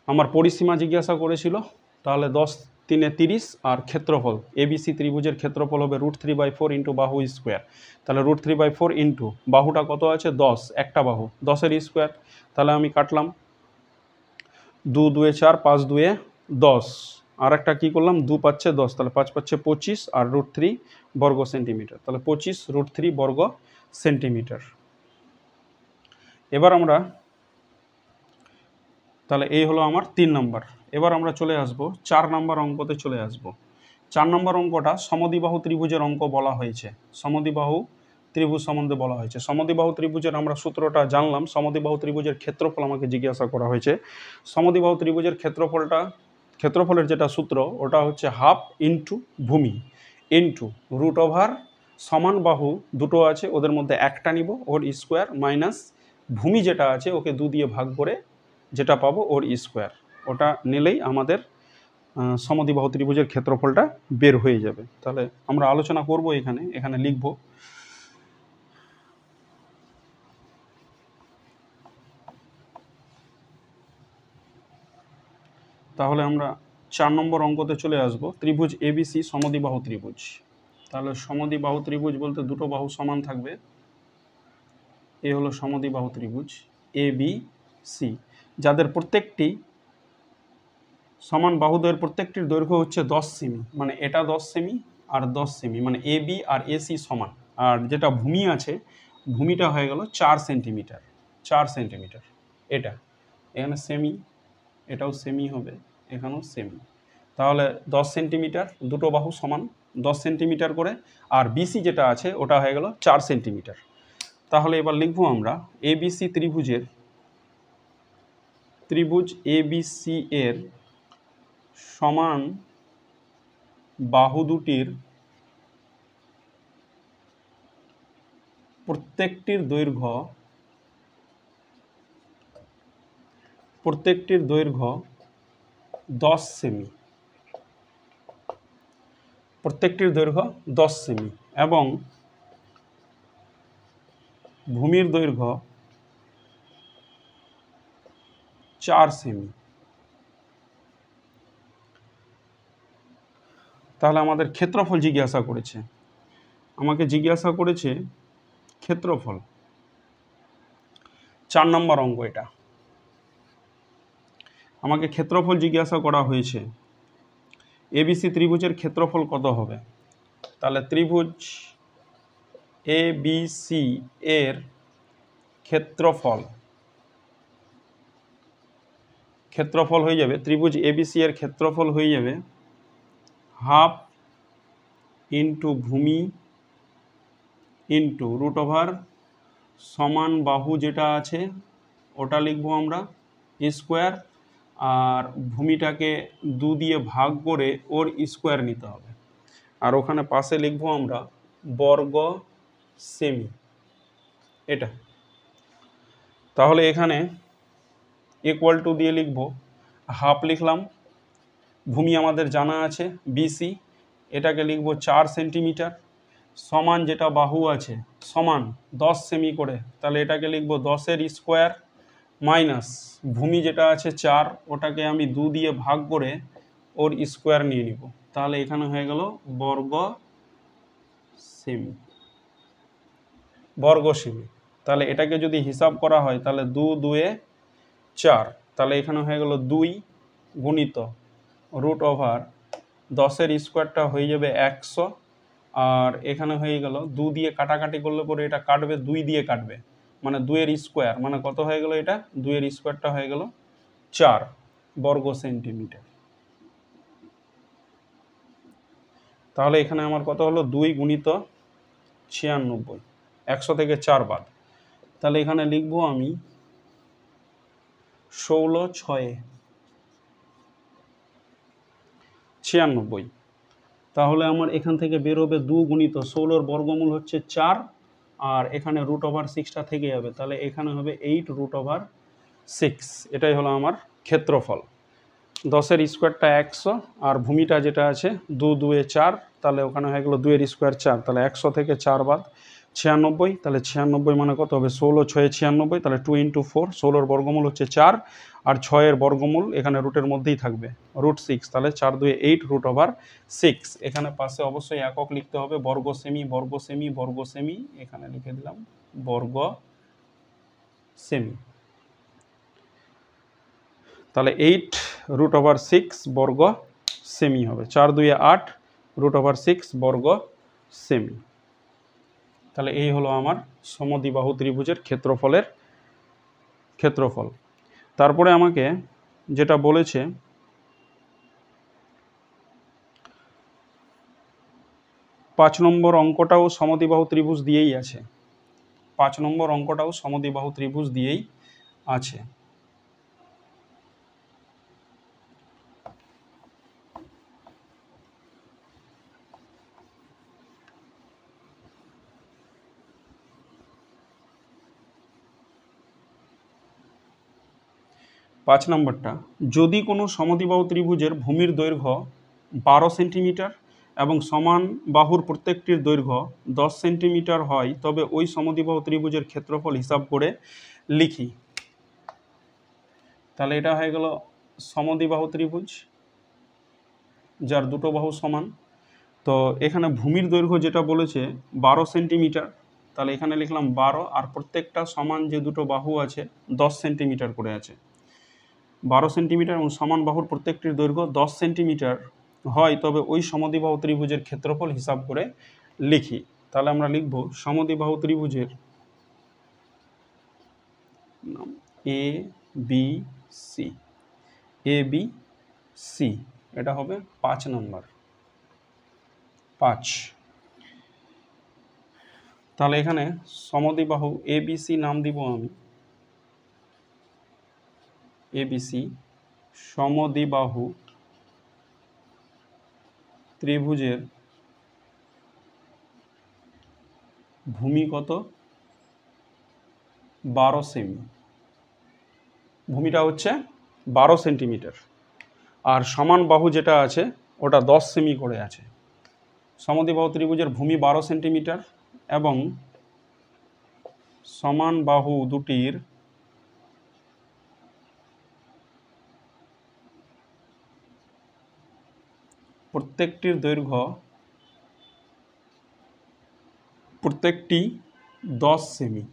Speaker 1: আমার পরিসীমা জিজ্ঞাসা করেছিল, তাহলে 10 3 30, আর ক্ষেত্রফল ABC ত্রিভুজের ক্ষেত্রফল হবে √3/4 ইন্টু বাহু স্কোয়ার। তাহলে √3/4 ইন্টু বাহুটা কত আছে 10, একটা বাহু 10-এর স্কোয়ার, তাহলে আমি কাটলাম 2 2 4, 5 2 10, আর একটা কী করলাম 2 5 10, তাহলে 5 5 25, আর √3 বর্গ সেন্টিমিটার, তাহলে 25 √3 বর্গ সেন্টিমিটার। এবার আমরা, তাহলে এই হলো আমার 3 নম্বর। এবার আমরা চলে আসব 4 নম্বর অঙ্কতে চলে আসব। 4 নম্বর অঙ্কটা সমদ্বিবাহু ত্রিভুজের অঙ্ক বলা হয়েছে, সমদ্বিবাহু ত্রিভুজ সম্বন্ধে বলা হয়েছে। সমদ্বিবাহু ত্রিভুজের আমরা সূত্রটা জানলাম, সমদ্বিবাহু ত্রিভুজের ক্ষেত্রফল আমাকে জিজ্ঞাসা করা হয়েছে। সমদ্বিবাহু ত্রিভুজের ক্ষেত্রফলের যেটা সূত্র ওটা হচ্ছে হাফ ইন্টু ভূমি ইন্টু √, সমান বাহু দুটো আছে ওদের মধ্যে একটা নিব ওর স্কোয়ার, মাইনাস ভূমি যেটা আছে ওকে 2 দিয়ে ভাগ করে যেটা পাবো ওর স্কোয়ার, ওটা নিলেই আমাদের সমদ্বিবাহু ত্রিভুজের ক্ষেত্রফলটা বের হয়ে যাবে। তাহলে আমরা আলোচনা করব, এখানে লিখব। তাহলে আমরা 4 নম্বর অঙ্কতে চলে আসবো। ত্রিভুজ এবিসি সমদ্বিবাহু ত্রিভুজ। তাহলে সমদ্বিবাহু ত্রিভুজ বলতে দুটো বাহু সমান থাকবে। এ হলো সমদ্বিবাহু ত্রিভুজ এ বি সি, যাদের প্রত্যেকটি সমান বাহুদ্বয়ের প্রত্যেকটির দৈর্ঘ্য হচ্ছে 10 সেমি, মানে এটা 10 সেমি আর 10 সেমি, মানে এ বি আর এসি সমান। আর যেটা ভূমি আছে, ভূমিটা হয়ে গেল 4 সেন্টিমিটার। 4 সেন্টিমিটার এটা, এখানে সেমি, এটাও সেমি হবে, এখানেও সেমি। তাহলে 10 সেন্টিমিটার, দুটো বাহু সমান 10 সেন্টিমিটার করে। আর বিসি যেটা আছে ওটা হয়ে গেল 4 সেন্টিমিটার। তাহলে এবার লিখবো আমরা এবিসি ত্রিভুজ এবিসি এর সমান বাহু দুটির প্রত্যেকটির দৈর্ঘ্য 10 সেমি, প্রত্যেকটির দৈর্ঘ্য 10 সেমি এবং ভূমির দৈর্ঘ্য 4 সেমি। তাহলে আমাদের ক্ষেত্রফল জিজ্ঞাসা করেছে, ক্ষেত্রফল। 4 নম্বর অঙ্ক এটা, আমাকে ক্ষেত্রফল জিজ্ঞাসা করা হয়েছে। এবিসি ত্রিভুজের ক্ষেত্রফল কত হবে? তাহলে ত্রিভুজ এবিসি এর ক্ষেত্রফল হয়ে যাবে, ত্রিভুজ এবিসি এর ক্ষেত্রফল হয়ে যাবে হাফ ইন্টু ভূমি ইন্টু রুট ওভার সমান বাহু যেটা আছে ওটা লিখবো আমরা স্কোয়ার, আর ভূমিটাকে 2 দিয়ে ভাগ করে ওর স্কোয়ার নিতে হবে। আর ওখানে পাশে লিখবো আমরা বর্গ সেমি এটা। তাহলে এখানে ইকুয়াল টু দিয়ে লিখবো, হাফ লিখলাম, ভূমি আমাদের জানা আছে বিসি, এটাকে লিখবো 4 সেন্টিমিটার, সমান যেটা বাহু আছে সমান 10 সেমি করে, তাহলে এটাকে লিখবো 10-এর স্কোয়ার মাইনাস ভূমি যেটা আছে 4, ওটাকে আমি 2 দিয়ে ভাগ করে ওর স্কোয়ার নিয়ে নিব। তাহলে এখানে হয়ে গেল বর্গ সেমি। তাহলে এটাকে যদি হিসাব করা হয় তাহলে 2-2 4, তাহলে এখানে হয়ে গেল 2 গুণিত রুট ওভার 10-এর স্কোয়ারটা হয়ে যাবে 100, আর এখানে হয়ে গেল 2 দিয়ে কাটাকাটি করলে পরে এটা কাটবে, 2 দিয়ে কাটবে, মানে 2-এর স্কোয়ার, মানে কত হয়ে গেল এটা, 2-এর স্কোয়ারটা হয়ে গেল 4 বর্গ সেন্টিমিটার। তাহলে এখানে আমার কত হলো 2 গুণিত 96, 100 থেকে 4 বাদ, তাহলে এখানে লিখবো আমি 16/6 96। তাহলে আমার এখান থেকে বেরোবে 2 গুণিত 16-র বর্গমূল হচ্ছে 4, আর এখানে রুট ওভার 6টা থেকে যাবে, তাহলে এখানে হবে 8√6। এটাই হলো আমার ক্ষেত্রফল। 10-এর স্কোয়ারটা 100, আর ভূমিটা যেটা আছে 2-2 4, তাহলে ওখানে হয়ে গেলো 2-এর স্কোয়ার 4, তাহলে 100 থেকে 4 বাদ 96, তাহলে 96 মানে কত হবে 16×6 = 96, তাহলে 2 × 4, 16-র বর্গমূল হচ্ছে 4, আর 6-এর বর্গমূল এখানে রুটের মধ্যেই থাকবে √6, তাহলে 4×2 8√6। এখানে পাশে অবশ্যই একক লিখতে হবে, বর্গ সেমি বর্গ সেমি বর্গ সেমি, এখানে লিখে দিলাম বর্গ সেমি। তাহলে 8√6 বর্গ সেমি হবে, 4×2 8 √6 বর্গ সেমি। তাহলে এই হলো আমার সমদ্বিবাহু ত্রিভুজের ক্ষেত্রফল। তারপরে আমাকে যেটা বলেছে, পাঁচ নম্বর অঙ্কটাও সমদ্বিবাহু ত্রিভুজ দিয়েই আছে। 5 নম্বর অঙ্কটাও সমদ্বিবাহু ত্রিভুজ দিয়েই আছে। পাঁচ নম্বরটা, যদি কোনো সমদ্বিবাহু ত্রিভুজের ভূমির দৈর্ঘ্য 12 সেন্টিমিটার এবং সমান বাহুর প্রত্যেকটির দৈর্ঘ্য 10 সেন্টিমিটার হয়, তবে ওই সমদ্বিবাহু ত্রিভুজের ক্ষেত্রফল হিসাব করে লিখি। তাহলে এটা হয়ে গেল সমদ্বিবাহু ত্রিভুজ যার দুটো বাহু সমান। তো এখানে ভূমির দৈর্ঘ্য যেটা বলেছে 12 সেন্টিমিটার, তাহলে এখানে লিখলাম 12, আর প্রত্যেকটা সমান যে দুটো বাহু আছে 10 সেন্টিমিটার করে আছে। 12 সেন্টিমিটার এবং সমান বাহুর প্রত্যেকটির দৈর্ঘ্য 10 সেন্টিমিটার হয়, তবে ওই সমদ্বিবাহু ত্রিভুজের ক্ষেত্রফল হিসাব করে লিখি। তাহলে আমরা লিখব সমদ্বিবাহু ত্রিভুজের নাম A B C. A B C এটা হবে 5 নম্বর, 5। তাহলে এখানে সমদ্বিবাহু এ বি সি নাম দিব আমি এ বি সি। সমদ্বিবাহু ত্রিভুজের ভূমি কত? 12 সেমি। ভূমিটা হচ্ছে 12 সেন্টিমিটার, আর সমান বাহু যেটা আছে ওটা 10 সেমি করে আছে। সমদ্বিবাহু ত্রিভুজের ভূমি 12 সেন্টিমিটার এবং সমান বাহু দুটির প্রত্যেকটির দৈর্ঘ্য প্রত্যেকটি 10 সেমি।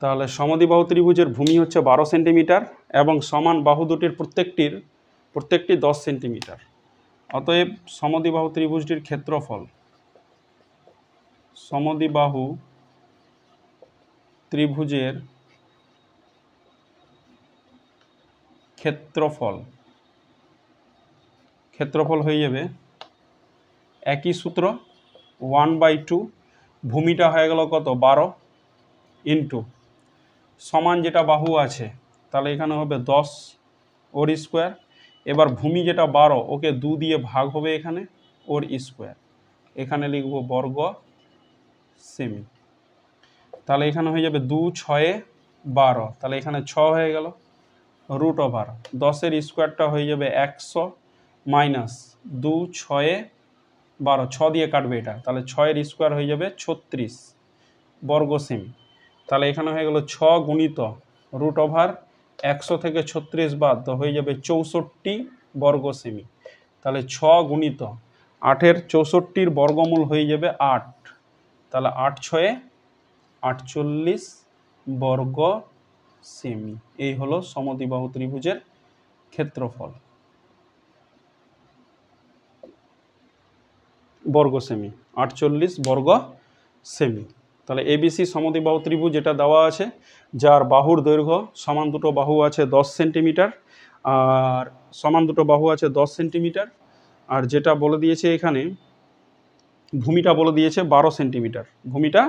Speaker 1: তাহলে সমদ্বিবাহু ত্রিভুজের ভূমি হচ্ছে 12 সেন্টিমিটার এবং সমান বাহু দুটির প্রত্যেকটি 10 সেন্টিমিটার। অতএব সমদ্বিবাহু ত্রিভুজটির ক্ষেত্রফল, সমদ্বিবাহু ত্রিভুজের ক্ষেত্রফল হয়ে যাবে একই সূত্র 1/2। ভূমিটা হয়ে গেল কত? 12 ইন্টু সমান যেটা বাহু আছে, তাহলে এখানে হবে 10 ওর স্কোয়ার। এবার ভূমি যেটা 12 ওকে 2 দিয়ে ভাগ হবে এখানে, ওর স্কোয়ার। এখানে লিখব বর্গ সেমি। তাহলে এখানে হয়ে যাবে 2 6 12, তাহলে এখানে 6 হয়ে গেল। রুট ওভার 10-এর স্কোয়ারটা হয়ে যাবে 100 মাইনাস 2 6 12, 6 দিয়ে কাটবে এটা, তাহলে 6-এর স্কোয়ার হয়ে যাবে 36 বর্গ সেমি। তাহলে এখানে হয়ে গেল 6 গুণিত রুট ওভার 100 থেকে 36 বাদ, তো হয়ে যাবে 64 বর্গ সেমি। তাহলে 6 গুণিত 8-এর 64-র বর্গমূল হয়ে যাবে 8, তাহলে 8 6 48 বর্গ সেমি। এই হলো সমদ্বিবাহু ত্রিভুজের ক্ষেত্রফল বর্গ সেমি, 48 বর্গ সেমি। তাহলে এবিসি সমদ্বিবাহু ত্রিভুজ যেটা দেওয়া আছে, যার বাহুর দৈর্ঘ্য সমান দুটো বাহু আছে 10 সেন্টিমিটার, আর সমান দুটো বাহু আছে 10 সেন্টিমিটার, আর যেটা বলে দিয়েছে এখানে ভূমিটা বলে দিয়েছে 12 সেন্টিমিটার। ভূমিটা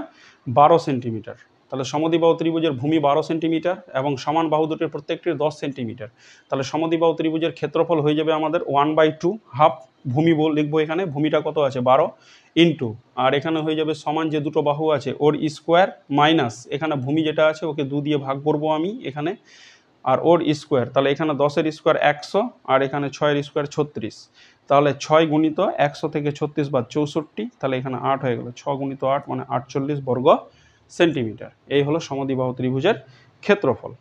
Speaker 1: 12 সেন্টিমিটার। তাহলে সমদ্বিবাহু ত্রিভুজের ভূমি 12 সেন্টিমিটার এবং সমান বাহু দুটির প্রত্যেকটির 10 সেন্টিমিটার। তাহলে সমদ্বিবাহু ত্রিভুজের ক্ষেত্রফল হয়ে যাবে আমাদের 1/2 হাফ। ভূমি লিখবো এখানে, ভূমিটা কত আছে 12 ইন্টু, আর এখানে হয়ে যাবে সমান যে দুটো বাহু আছে ওর স্কোয়ার মাইনাস এখানে ভূমি যেটা আছে ওকে 2 দিয়ে ভাগ করবো আমি এখানে, আর ওর স্কোয়ার। তাহলে এখানে 10-এর স্কোয়ার 100 আর এখানে 6-এর স্কোয়ার 36, তাহলে 6 গুণিত 100 থেকে 36 বাদ 64, তাহলে এখানে 8 হয়ে গেল। 6 গুণিত 8 মানে 48 বর্গ সেন্টিমিটার। এই হলো সমদ্বিবাহু ত্রিভুজের ক্ষেত্রফল।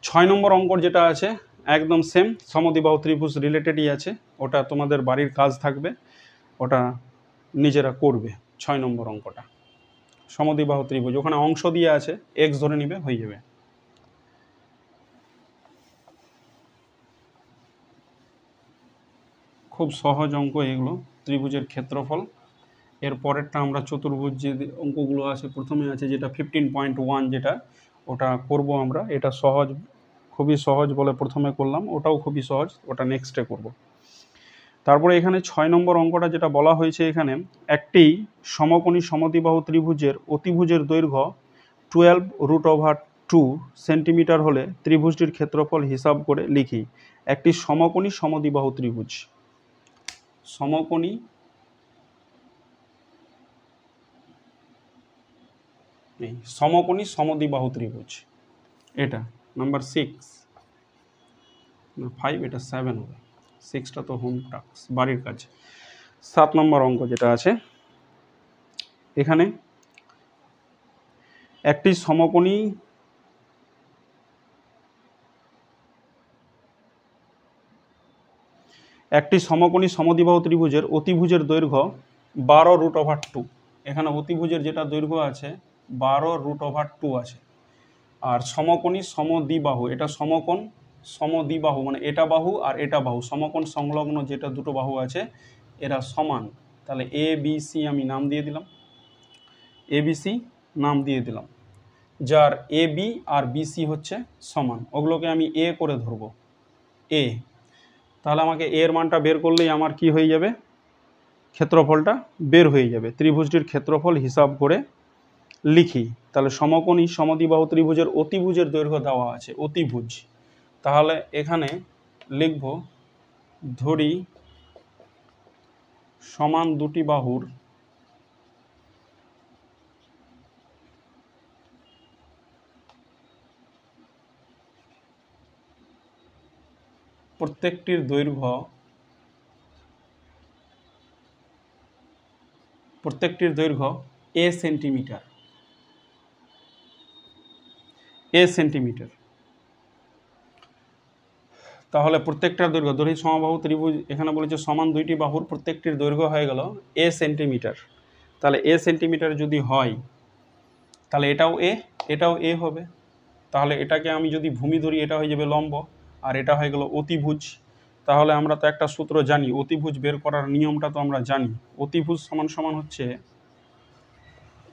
Speaker 1: 6 নম্বর অঙ্ক যেটা আছে একদম সেম, সমদ্বিবাহু ত্রিভুজ রিলেটেডই আছে, ওটা তোমাদের বাড়ির কাজ থাকবে, ওটা নিজেরা করবে। 6 নম্বর অঙ্কটা সমদ্বিবাহু ত্রিভুজ, ওখানে অংশ দিয়ে আছে, এক্স ধরে নিবে হয়ে যাবে। খুব সহজ অঙ্ক এগুলো, ত্রিভুজের ক্ষেত্রফল। এর পরেরটা আমরা চতুর্ভুজ যে অঙ্কগুলো আছে, প্রথমে আছে যেটা 15.1, যেটা ওটা করব আমরা। এটা সহজ, খুবই সহজ বলে প্রথমে করলাম, ওটাও খুবই সহজ, ওটা নেক্সটে করব। তারপরে এখানে 6 নম্বর অঙ্কটা যেটা বলা হয়েছে, এখানে একটি সমকোণী সমদ্বিবাহু ত্রিভুজের অতিভুজের দৈর্ঘ্য 12√2 সেন্টিমিটার হলে ত্রিভুজটির ক্ষেত্রফল হিসাব করে লিখি। একটি সমকোণী সমদ্বিবাহু ত্রিভুজ, সমকোণী সমকোণী সমদ্বিবাহু ত্রিভুজ, এটা নাম্বার 6 না 5, এটা 7 হবে, 6টা তো হোম টাস্ক, বাড়ির কাজ। 7 নম্বর অঙ্ক যেটা আছে এখানে একটি সমকোণী একটি সমকোণী সমদ্বিবাহু ত্রিভুজের অতিভুজের দৈর্ঘ্য 12√/2। এখানে অতিভুজের যেটা দৈর্ঘ্য আছে 12√/2 আছে। আর সমকোণী সমদ্বিবাহু, এটা সমকোণ সমদ্বিবাহু মানে এটা বাহু আর এটা বাহু, সমকোণ সংলগ্ন যেটা দুটো বাহু আছে এরা সমান। তাহলে এ বি সি আমি নাম দিয়ে দিলাম, ABC নাম দিয়ে দিলাম, যার AB আর BC হচ্ছে সমান, ওগুলোকে আমি A করে ধরবো, A। তাহলে আমাকে এর মানটা বের করলেই আমার কি হয়ে যাবে, ক্ষেত্রফলটা বের হয়ে যাবে। ত্রিভুজটির ক্ষেত্রফল হিসাব করে লিখি। তাহলে সমকোণী সমদ্বিবাহু ত্রিভুজের অতিভুজের দৈর্ঘ্য দেওয়া আছে, অতিভুজ। তাহলে এখানে লিখব, ধরি সমান দুটি বাহুর প্রত্যেকটির দৈর্ঘ্য A সেন্টিমিটার, তাহলে প্রত্যেকটার দৈর্ঘ্য, ধরি সমবাহু ত্রিভুজ, এখানে বলেছে সমান দুইটি বাহুর প্রত্যেকটির দৈর্ঘ্য হয়ে গেল A সেন্টিমিটার। তাহলে A সেন্টিমিটার যদি হয় তাহলে এটাও A হবে। তাহলে এটাকে আমি যদি ভূমি ধরি এটা হয়ে যাবে লম্ব, আর এটা হয়ে গেল অতিভুজ। তাহলে আমরা তো একটা সূত্র জানি, অতিভুজ বের করার নিয়মটা তো আমরা জানি। অতিভুজ সমান সমান হচ্ছে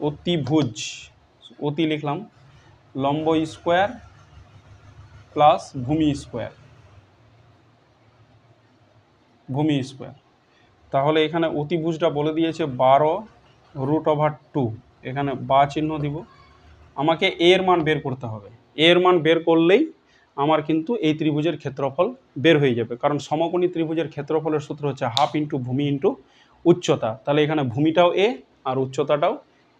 Speaker 1: অতিভুজ, অতি লিখলাম, লম্ব স্কোয়ার প্লাস ভূমি স্কোয়ার, তাহলে এখানে অতিভুজটা বলে দিয়েছে 12√2, এখানে বা চিহ্ন দিব। আমাকে এর মান বের করতে হবে, এর মান বের করলেই আমার কিন্তু এই ত্রিভুজের ক্ষেত্রফল বের হয়ে যাবে, কারণ সমকোণী ত্রিভুজের ক্ষেত্রফলের সূত্র হচ্ছে হাফ ইন্টু ভূমি ইন্টু উচ্চতা। তাহলে এখানে ভূমিটাও A আর উচ্চতাটাও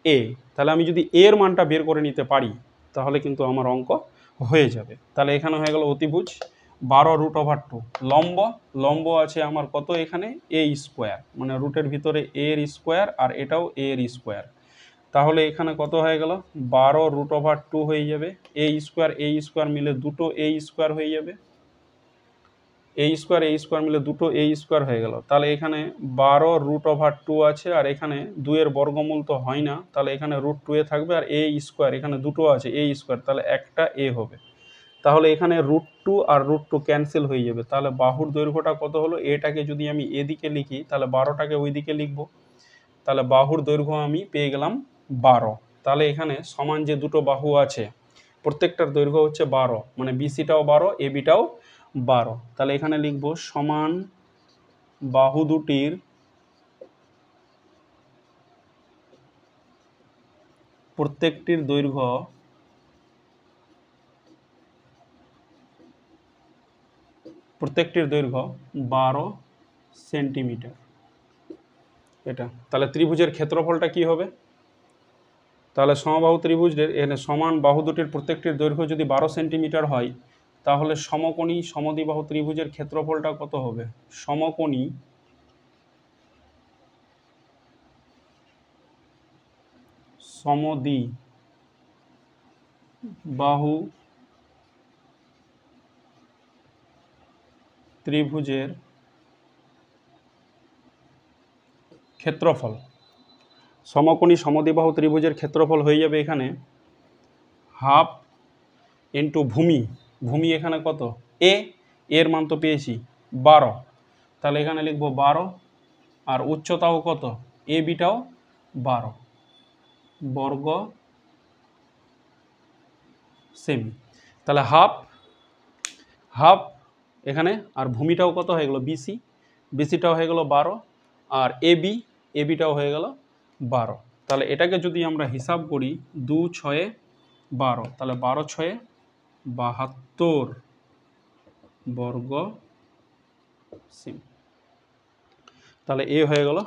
Speaker 1: A। তাহলে আমি যদি এর মানটা বের করে নিতে পারি তাহলে কিন্তু আমার অঙ্ক হয়ে যাবে। তাহলে এখানে হয়ে গেল অতিভুজ 12√2। লম্ব আছে আমার কত, এখানে A স্কোয়ার, মানে রুটের ভিতরে A এর স্কোয়ার আর এটাও A এর স্কোয়ার। তাহলে এখানে কত হয়ে গেল, 12√2 হয়ে যাবে। A স্কোয়ার মিলে দুটো A স্কোয়ার হয়ে যাবে, A স্কোয়ার মিলে দুটো A স্কোয়ার হয়ে গেল। তাহলে এখানে 12√2 আছে, আর এখানে 2 এর বর্গমূল তো হয় না, তাহলে এখানে √2 থাকবে, আর A স্কোয়ার এখানে দুটো আছে A স্কোয়ার, তাহলে একটা A হবে। তাহলে এখানে √2 আর √2 ক্যান্সেল হয়ে যাবে। তাহলে বাহুর দৈর্ঘ্যটা কত হলো, এটাকে যদি আমি এদিকে লিখি তাহলে 12টাকে ওইদিকে লিখবো, তাহলে বাহুর দৈর্ঘ্য আমি পেয়ে গেলাম 12। তাহলে এখানে সমান যে দুটো বাহু আছে প্রত্যেকটার দৈর্ঘ্য হচ্ছে 12, মানে BCটাও 12 ABটাও 12। তাহলে এখানে লিখব সমান বাহু দুটির প্রত্যেকটির দৈর্ঘ্য প্রত্যেকটির দৈর্ঘ্য 12 সেন্টিমিটার। এটা তাহলে ত্রিভুজের ক্ষেত্রফলটা কি হবে, তাহলে সমবাহু ত্রিভুজের এখানে সমান বাহু দুটির প্রত্যেকটির দৈর্ঘ্য যদি 12 সেন্টিমিটার হয় তাহলে সমকোণী সমদ্বিবাহু ত্রিভুজের ক্ষেত্রফলটা কত হবে, সমকোণী সমদ্বিবাহু ত্রিভুজের ক্ষেত্রফল, সমকোণী সমদ্বিবাহু ত্রিভুজের ক্ষেত্রফল হয়ে যাবে এখানে হাফ ইন্টু ভূমি এখানে কত A, এর মান তো পেয়েছি 12, তাহলে এখানে লিখব 12, আর উচ্চতাও কত ABটাও 12 বর্গ সেমি। তাহলে হাফ এখানে, আর ভূমিটাও কত হয়ে গেল BCটাও হয়ে গেল 12, আর ABটাও হয়ে গেল 12। তাহলে এটাকে যদি আমরা হিসাব করি 2 6 12, তাহলে 12 6 72 বর্গ সেমি। তাহলে এ হয়ে গেল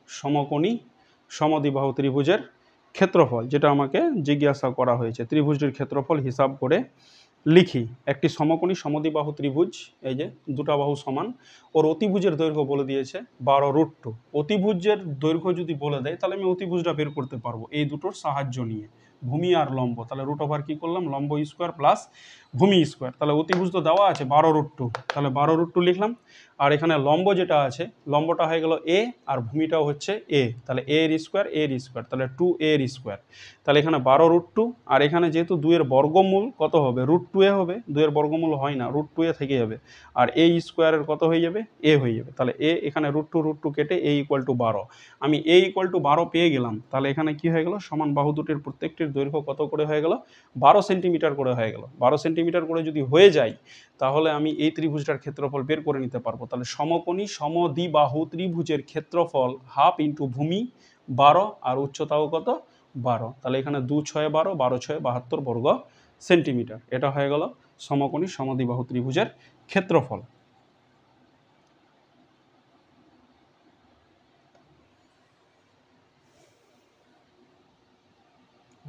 Speaker 1: সমকোণী সমদ্বিবাহু ত্রিভুজের ক্ষেত্রফল, যেটা আমাকে জিজ্ঞাসা করা হয়েছে। ত্রিভুজটির ক্ষেত্রফল হিসাব করে লিখি। একটি সমকোণী সমদ্বিবাহু ত্রিভুজ, এই যে দুটা বাহু সমান, ওর অতিভুজের দৈর্ঘ্য বলে দিয়েছে 12√2। অতিভুজের দৈর্ঘ্য যদি বলে দেয় তাহলে আমি অতিভুজটা বের করতে পারবো এই দুটোর সাহায্য নিয়ে। ভূমি আর লম্ব, তাহলে রুট ওভার কী করলাম, লম্ব স্কোয়ার প্লাস ভূমি স্কোয়ার। তাহলে অতিভুজ তো দেওয়া আছে 12√2, তাহলে 12√2 লিখলাম। আর এখানে লম্ব যেটা আছে, লম্বটা হয়ে গেল এ আর ভূমিটাও হচ্ছে এ, তাহলে এ এর স্কোয়ার, তাহলে 2a এর স্কোয়ার। তাহলে এখানে 12√2, আর এখানে যেহেতু 2 এর বর্গমূল কত হবে, √2a হবে, 2 এর বর্গমূল হয় না, √2a থেকে যাবে, আর a স্কোয়ারের কত হয়ে যাবে, a হয়ে যাবে। তাহলে a এখানে √2 কেটে a = 12, আমি a = 12 পেয়ে গেলাম। তাহলে এখানে কি হয়ে গেল, সমান বাহু দুটির প্রত্যেকটির দৈর্ঘ্য কত করে হয়ে গেল, 12 সেন্টিমিটার করে হয়ে গেল। 12 সেন্টিমিটার করে যদি হয়ে যায়, তাহলে আমি এই ত্রিভুজটার ক্ষেত্রফল বের করে নিতে পারবো। তাহলে সমকোণী সমদ্বিবাহু ত্রিভুজের ক্ষেত্রফল 1/2 × ভূমি 12 আর উচ্চতাও কত, 12। তাহলে এখানে 2 × 6 = 12, 12 × 6 = 72 বর্গ সেন্টিমিটার। এটা হয়ে গেল সমকোণী সমদ্বিবাহু ত্রিভুজের ক্ষেত্রফল।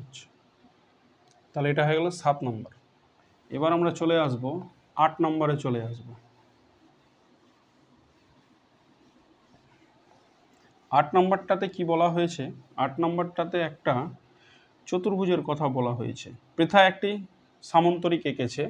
Speaker 1: আচ্ছা, তাহলে এটা হয়ে গেল 7 নম্বর। এবার আমরা চলে আসব 8 নম্বরে চলে আসব। 8 নম্বরটাতে কি বলা হয়েছে, 8 নম্বরটাতে একটা চতুর্ভুজের কথা বলা হয়েছে। পৃথা একটি সামন্তরিক এঁকেছে,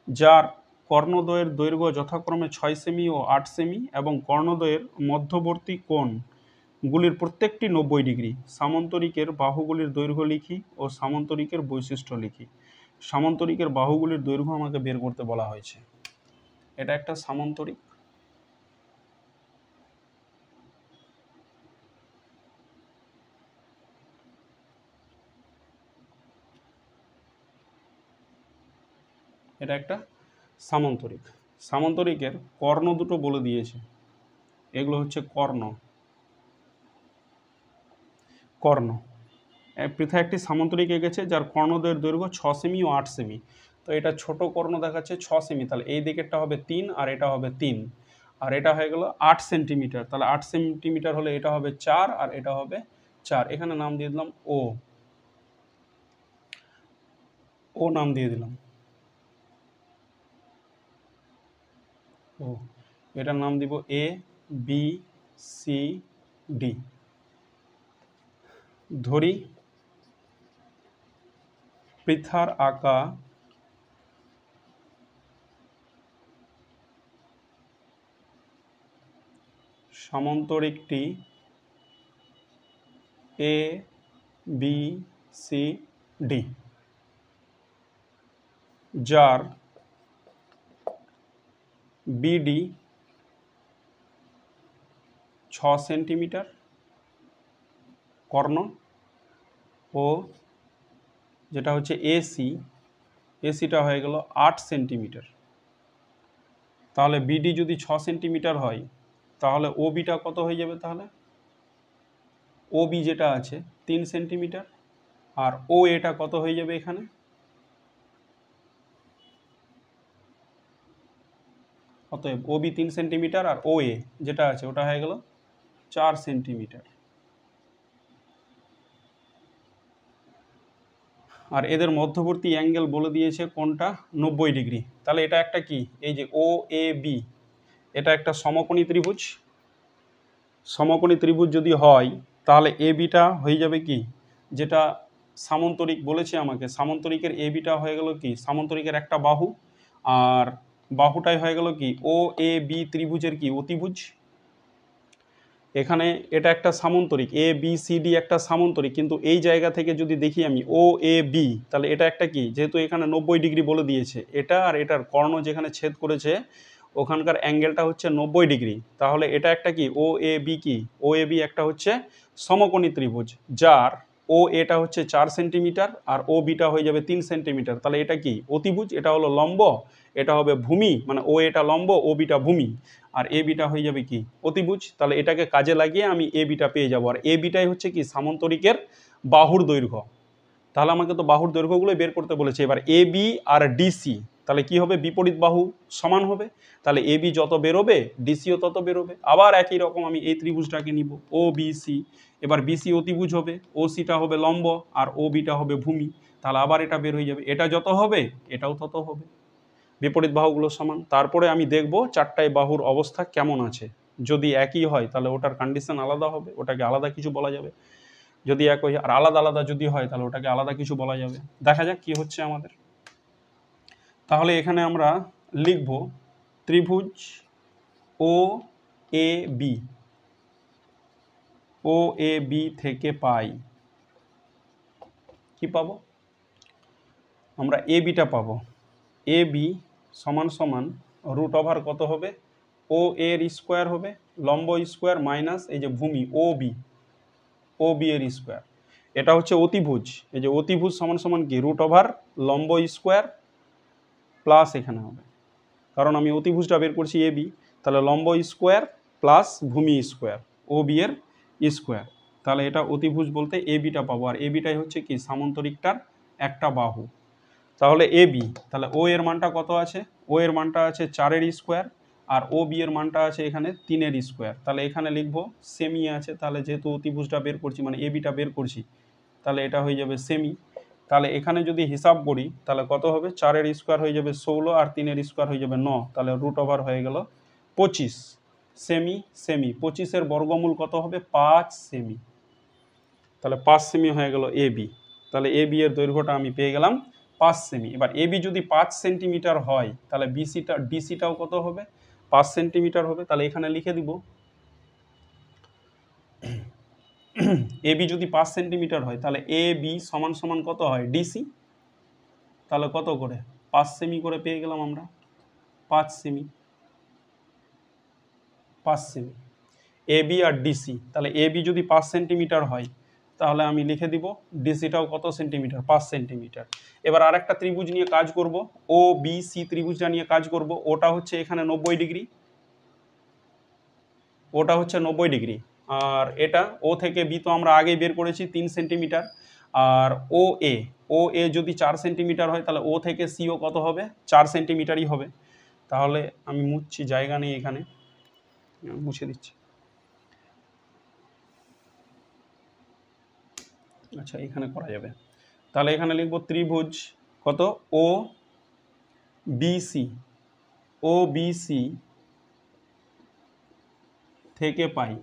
Speaker 1: যার কর্ণদ্বয়ের দৈর্ঘ্য যথাক্রমে 6 সেমি ও 8 সেমি এবং কর্ণদ্বয়ের মধ্যবর্তী কোণগুলির প্রত্যেকটি 90 ডিগ্রি। সামন্তরিকের বাহুগুলির দৈর্ঘ্য লিখি ও সামন্তরিকের বৈশিষ্ট্য লিখি। সামন্তরিকের বাহুগুলির দৈর্ঘ্য আমাকে বের করতে বলা হয়েছে। এটা একটা সামন্তরিক, এটা একটা সামন্তরিক। সামন্তরিকের কর্ণ দুটো বলে দিয়েছে, এগুলো হচ্ছে কর্ণ। পৃথা একটি সামন্তরিক এঁকেছে, যার কর্ণদ্বয়ের দৈর্ঘ্য 6 সেমি ও 8 সেমি। তো এটা ছোট কর্ণ দেখাচ্ছে 6 সেমি, তাহলে এই দিকেরটা হবে 3 আর এটা হবে 3, আর এটা হয়ে গেল 8 সেন্টিমিটার। তাহলে 8 সেন্টিমিটার হলে এটা হবে 4 আর এটা হবে 4। এখানে নাম দিয়ে দিলাম ও নাম দিয়ে দিলাম ও। এটার নাম দিব A B C D। ধরি পৃথার আঁকা সামন্তরিকটি A B C D, যার BD 6 সেন্টিমিটার কর্ণ ও যেটা হচ্ছে এসিটা হয়ে গেল 8 সেন্টিমিটার। তাহলে বিডি যদি 6 সেন্টিমিটার হয়, তাহলে ওবিটা কত হয়ে যাবে, তাহলে ওবি যেটা আছে 3 সেন্টিমিটার, আর ও এটা কত হয়ে যাবে, এখানে অতএব ওবি 3 সেন্টিমিটার আর ও এ যেটা আছে ওটা হয়ে গেল 4 সেন্টিমিটার। আর এদের মধ্যবর্তী অ্যাঙ্গেল বলে দিয়েছে কোনটা, 90 ডিগ্রি। তাহলে এটা একটা কি, এই যে ও এ বি, এটা একটা সমকোণী ত্রিভুজ। সমকোণী ত্রিভুজ যদি হয়, তাহলে এ বিটা হয়ে যাবে কি, যেটা সামন্তরিক বলেছে আমাকে, সামন্তরিকের এ বিটা হয়ে গেল কি, সামন্তরিকের একটা বাহু, আর বাহুটাই হয়ে গেল কি ও এ বি ত্রিভুজের কি, অতিভুজ। এখানে এটা একটা সামন্তরিক, এ বি সি ডি একটা সামন্তরিক, কিন্তু এই জায়গা থেকে যদি দেখি আমি ও এ বি, তাহলে এটা একটা কি, যেহেতু এখানে 90 ডিগ্রি বলে দিয়েছে, এটা আর এটার কর্ণ যেখানে ছেদ করেছে ওখানকার অ্যাঙ্গেলটা হচ্ছে 90 ডিগ্রি। তাহলে এটা একটা কি, ও এ বি কি, ও এ বি একটা হচ্ছে সমকোণী ত্রিভুজ, যার ও এটা হচ্ছে 4 সেন্টিমিটার আর ও বিটা হয়ে যাবে 3 সেন্টিমিটার। তাহলে এটা কি, অতিভুজ, এটা হলো লম্ব, এটা হবে ভূমি, মানে ও এটা লম্ব ও বিটা ভূমি, আর এ বিটা হয়ে যাবে কি, অতিভুজ। তাহলে এটাকে কাজে লাগিয়ে আমি এ বিটা পেয়ে যাবো, আর এ বিটাই হচ্ছে কি, সামন্তরিকের বাহুর দৈর্ঘ্য। তাহলে আমাকে তো বাহুর দৈর্ঘ্যগুলোই বের করতে বলেছে। এবার এ বি আর ডিসি, তাহলে কি হবে, বিপরীত বাহু সমান হবে, তাহলে এ বি যত বেরোবে ডিসিও তত বেরোবে। আবার একই রকম আমি এই ত্রিভুজটাকে নিব ও বিসি, এবার বিসি অতিভুজ হবে, ও সিটা হবে লম্ব আর ও বিটা হবে ভূমি, তাহলে আবার এটা বের হয়ে যাবে, এটা যত হবে এটাও তত হবে, বিপরীত বাহুগুলো সমান। তারপরে আমি দেখব চারটায় বাহুর অবস্থা কেমন আছে, যদি একই হয় তাহলে ওটার কন্ডিশন আলাদা হবে, ওটাকে আলাদা কিছু বলা যাবে। যদি একই আর আলাদা আলাদা যদি হয় তাহলে ওটাকে আলাদা কিছু বলা যাবে। দেখা যাক কি হচ্ছে আমাদের। তাহলে এখানে আমরা লিখব ত্রিভুজ ও A B, O A B থেকে পাই কি পাবো, আমরা এ বিটা পাবো। এ বি সমান সমান রুট ওভার কত হবে, ও এর স্কোয়ার হবে, লম্ব স্কোয়ার মাইনাস এই যে ভূমি ও বি, ও বি এর স্কোয়ার। এটা হচ্ছে অতিভুজ, এই যে অতিভুজ সমান সমান কি রুট ওভার লম্ব স্কোয়ার প্লাস এখানে হবে, কারণ আমি অতিভুজটা বের করছি এ বি, তাহলে লম্ব স্কোয়ার প্লাস ভূমি স্কোয়ার ও বি এর স্কোয়ার। তাহলে এটা অতিভুজ বলতে এ বিটা পাবো, আর এ বিটাই হচ্ছে কি সামান্তরিকটার একটা বাহু। তাহলে এ বি, তাহলে ও এর মানটা কত আছে, ও এর মানটা আছে 4 স্কোয়ার, আর ও বি এর মানটা আছে এখানে 3 স্কোয়ার। তাহলে এখানে লিখবো সেমি আছে, তাহলে যেহেতু অতিভুজটা বের করছি মানে এ বিটা বের করছি, তাহলে এটা হয়ে যাবে সেমি। তাহলে এখানে যদি হিসাব করি তাহলে কত হবে, 4 স্কোয়ার হয়ে যাবে 16, আর 3 স্কোয়ার হয়ে যাবে 9, তাহলে রুট ওভার হয়ে গেল 25 সেমি। সেমি 25-এর বর্গমূল কত হবে, 5 সেমি। তাহলে 5 সেমি হয়ে গেল এ বি। তাহলে এ বি এর দৈর্ঘ্যটা আমি পেয়ে গেলাম 5 সেমি। এবার এ বি যদি 5 সেন্টিমিটার হয় তাহলে ডিসিটাও কত হবে, 5 সেন্টিমিটার হবে। তাহলে এখানে লিখে দিব এ বি যদি 5 সেন্টিমিটার হয় তাহলে এ বি সমান সমান কত হয় ডিসি, তাহলে কত করে 5 সেমি করে পেয়ে গেলাম আমরা, 5 semi, 5 semi A B R DC. তাহলে এ বি যদি 5 সেন্টিমিটার হয় তাহলে আমি লিখে দিব ডিসিটাও কত সেন্টিমিটার, 5 সেন্টিমিটার। এবার আর একটা ত্রিভুজ নিয়ে কাজ করব, ও বি সি ত্রিভুজটা নিয়ে কাজ করব। ওটা হচ্ছে এখানে 90 ডিগ্রি, ওটা হচ্ছে 90 ডিগ্রি, আর এটা ও থেকে বি তো আমরা আগেই বের করেছি 3 সেন্টিমিটার। আর ও এ যদি 4 সেন্টিমিটার হয় তাহলে ও থেকে সিও কত হবে, 4 সেন্টিমিটারই হবে। তাহলে আমি মুছছি, জায়গা নেই এখানে, মুছে দিচ্ছি। আচ্ছা এখানে করা যাবে। তাহলে এখানে লিখব ত্রিভুজ কত ও বিসি, ও বিসি থেকে পাই।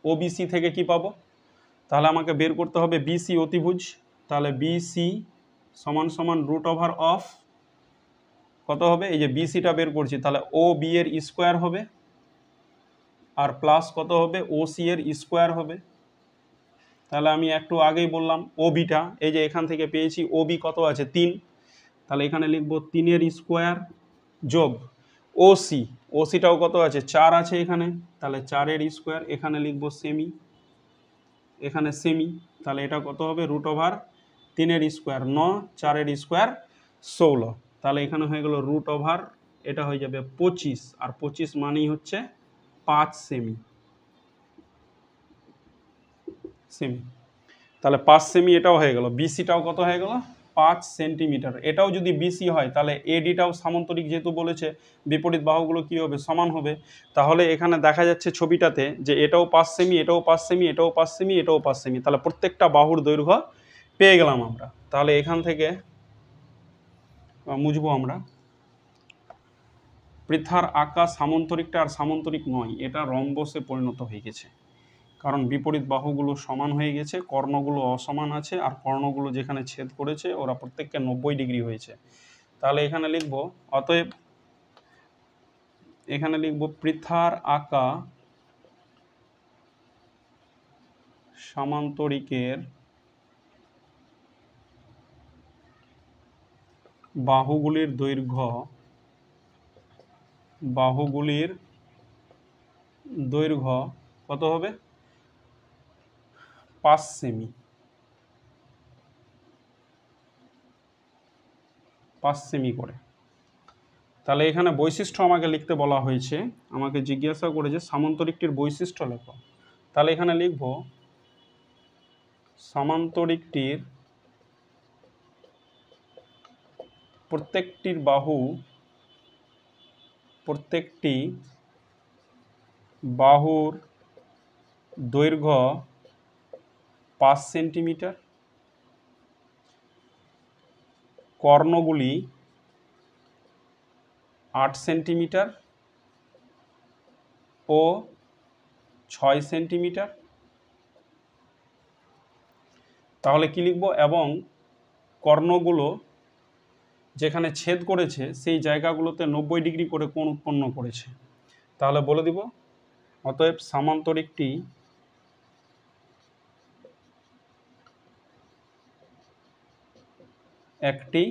Speaker 1: ও বিসি থেকে কি পাবো, তাহলে আমাকে বের করতে হবে বিসি অতিভুজ। তাহলে বিসি সমান সমান রুট ওভার অফ কত হবে, এই যে বিসিটা বের করছি, তাহলে ও বি এর স্কোয়ার হবে, আর প্লাস কত হবে ও সি এর স্কোয়ার হবে। তাহলে আমি একটু আগেই বললাম ও বিটা, এই যে এখান থেকে পেয়েছি ও বি কত আছে 3, তাহলে এখানে লিখবো 3 স্কোয়ার যোগ ও সি, ও সিটাও কত আছে 4 আছে এখানে, তাহলে 4 স্কোয়ার, এখানে লিখবো সেমি, এখানে সেমি। তাহলে এটা কত হবে রুট ওভার 3 স্কোয়ার 9, 4 স্কোয়ার 16, তাহলে এখানে হয়ে গেল রুট ওভার, এটা হয়ে যাবে 25, আর 25 মানেই হচ্ছে 5 সেমি, সেমি। তাহলে 5 সেমি এটাও হয়ে গেল, বিসিটাও কত হয়ে গেল 5 সেন্টিমিটার। এটাও যদি বিসি হয় তাহলে এডিটাও সামান্তরিক, যেহেতু বলেছে বিপরীত বাহুগুলো কি হবে, সমান হবে। তাহলে এখানে দেখা যাচ্ছে ছবিটাতে যে এটাও 5 সেমি, এটাও 5 সেমি, এটাও 5 সেমি, এটাও 5 সেমি, তাহলে প্রত্যেকটা বাহুর দৈর্ঘ্য পেয়ে গেলাম আমরা। তাহলে এখান থেকে মুছবো আমরা, পৃথার আঁকা সামান্তরিকটা আর সামান্তরিক নয়, এটা রম্বসে পরিণত হয়ে গেছে, কারণ বিপরীত বাহুগুলো সমান হয়ে গেছে, কর্ণগুলো অসমান আছে, আর কর্ণগুলো যেখানে ছেদ করেছে ওরা প্রত্যেককে 90 ডিগ্রি হয়েছে। তাহলে এখানে লিখব অতএব, এখানে লিখব পৃথার আঁকা সামান্তরিকের বাহুগুলির দৈর্ঘ্য কত হবে 5 সেমি, 5 সেমি করে। তাহলে এখানে বৈশিষ্ট্য আমাকে লিখতে বলা হয়েছে, আমাকে জিজ্ঞাসা করেছে সামান্তরিকটির বৈশিষ্ট্য লেখো। তাহলে এখানে লিখব সামান্তরিকটির প্রত্যেকটি বাহুর দৈর্ঘ্য 5 সেন্টিমিটার, কর্ণগুলি 8 সেন্টিমিটার ও 6 সেন্টিমিটার, তাহলে কি লিখব, এবং কর্ণগুলো যেখানে ছেদ করেছে সেই জায়গাগুলোতে 90 ডিগ্রি করে কোণ উৎপন্ন করেছে। তাহলে বলে দিব অতএব সামান্তরিকটি একটি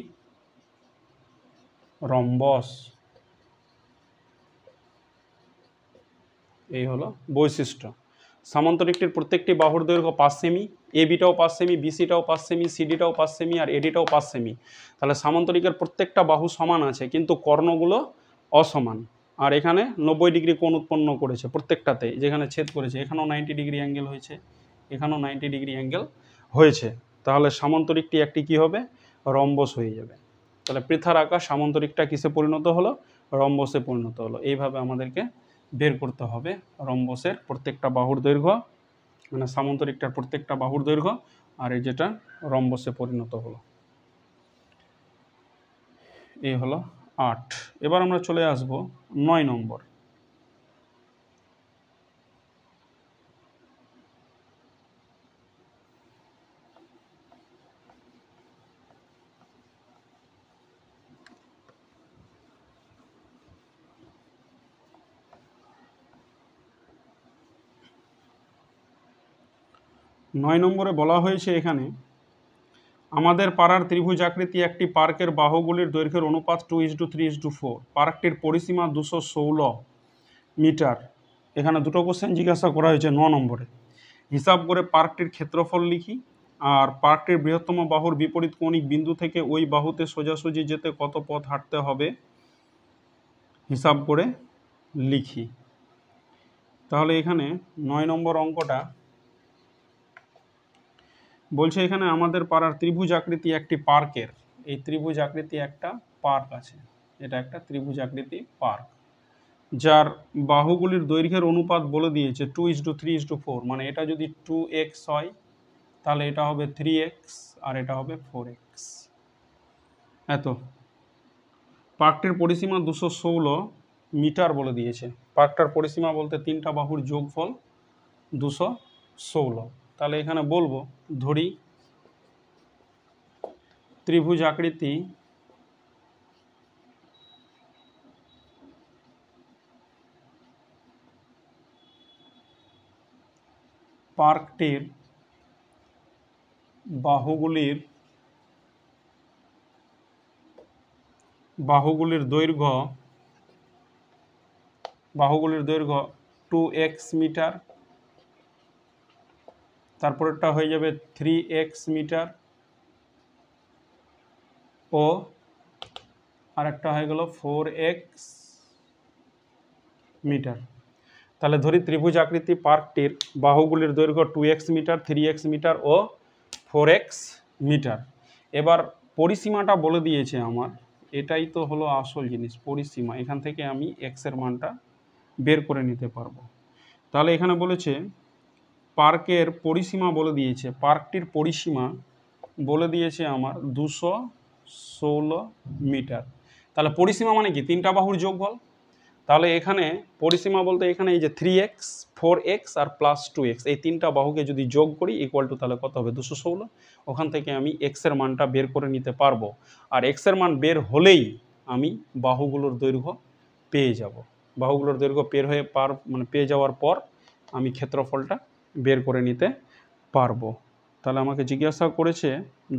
Speaker 1: রম্বস। এই হলো বৈশিষ্ট্য। সামান্তরিকটির প্রত্যেকটি বাহুর দৈর্ঘ্য 5 সেমি, এবিটাও 5 সেমি, বিসিটাও 5 সেমি, সিডিটাও 5 সেমি আর এডিটাও 5 সেমি। তাহলে সামান্তরিকের প্রত্যেকটা বাহু সমান আছে, কিন্তু কর্ণগুলো অসমান। আর এখানে 90 ডিগ্রি কোণ উৎপন্ন করেছে প্রত্যেকটাতে, যেখানে ছেদ করেছে এখানেও 90 ডিগ্রি অ্যাঙ্গেল হয়েছে, এখানেও 90 ডিগ্রি অ্যাঙ্গেল হয়েছে। তাহলে সামান্তরিকটি একটি কি হবে, রম্বস হয়ে যাবে। তাহলে পৃথার আকার সামান্তরিকটা কিসে পরিণত হলো, রম্বসে পরিণত হলো। এইভাবে আমাদেরকে বের করতে হবে রম্বসের প্রত্যেকটা বাহুর দৈর্ঘ্য, মানে সামান্তরিকটার প্রত্যেকটা বাহুর দৈর্ঘ্য, আর এই যেটা রম্বসে পরিণত হলো। এই হলো 8। এবার আমরা চলে আসব 9 নম্বর। নয় নম্বরে বলা হয়েছে এখানে, আমাদের পাড়ার ত্রিভুজ আকৃতি একটি পার্কের বাহুগুলির দৈর্ঘ্যের অনুপাত 2:3:4। পার্কটির পরিসীমা 216 মিটার। এখানে দুটো কোশ্চেন জিজ্ঞাসা করা হয়েছে 9 নম্বরে। হিসাব করে পার্কটির ক্ষেত্রফল লিখি, আর পার্কটির বৃহত্তম বাহুর বিপরীত কৌণিক বিন্দু থেকে ওই বাহুতে সোজাসুজি যেতে কত পথ হাঁটতে হবে হিসাব করে লিখি। তাহলে এখানে 9 নম্বর অঙ্কটা বলছে, এখানে আমাদের পাড়ার ত্রিভুজ আকৃতি একটি পার্কের, এই ত্রিভুজ আকৃতি একটা পার্ক আছে, এটা একটা ত্রিভুজ আকৃতি পার্ক, যার বাহুগুলির দৈর্ঘ্যের অনুপাত বলে দিয়েছে 2:3:4। মানে এটা যদি 2x হয় তাহলে এটা হবে 3x আর এটা হবে 4x। এত পার্কটির পরিসীমা 216 মিটার বলে দিয়েছে। পার্কটার পরিসীমা বলতে তিনটা বাহুর যোগফল 216। তাহলে এখানে বলবো, ধরি ত্রিভুজ আকৃতি পার্কটির বাহুগুলির দৈর্ঘ্য 2x মিটার, তারপরেরটা হয়ে যাবে 3x মিটার, ও আরেকটা হয়ে গেল 4x মিটার। তাহলে ধরি ত্রিভুজ আকৃতি পার্কটির বাহুগুলির দৈর্ঘ্য 2x মিটার, 3x মিটার ও 4x মিটার। এবার পরিসীমাটা বলে দিয়েছে আমার, এটাই তো হলো আসল জিনিস, পরিসীমা। এখান থেকে আমি x এর মানটা বের করে নিতে পারবো। তাহলে এখানে বলেছে পার্কের পরিসীমা বলে দিয়েছে, পার্কটির পরিসীমা বলে দিয়েছে আমার 216 মিটার। তাহলে পরিসীমা মানে কি, তিনটা বাহুর যোগফল। তাহলে এখানে পরিসীমা বলতে এখানে এই যে 3x, 4x আর প্লাস 2x, এই তিনটা বাহুকে যদি যোগ করি ইকুয়াল টু তাহলে কত হবে 216। ওখান থেকে আমি x এর মানটা বের করে নিতে পারবো, আর x এর মান বের হলেই আমি বাহুগুলোর দৈর্ঘ্য পেয়ে যাব। বাহুগুলোর দৈর্ঘ্য পেয়ে যাওয়ার পর আমি ক্ষেত্রফলটা বের করে নিতে পারবো। তাহলে আমাকে জিজ্ঞাসা করেছে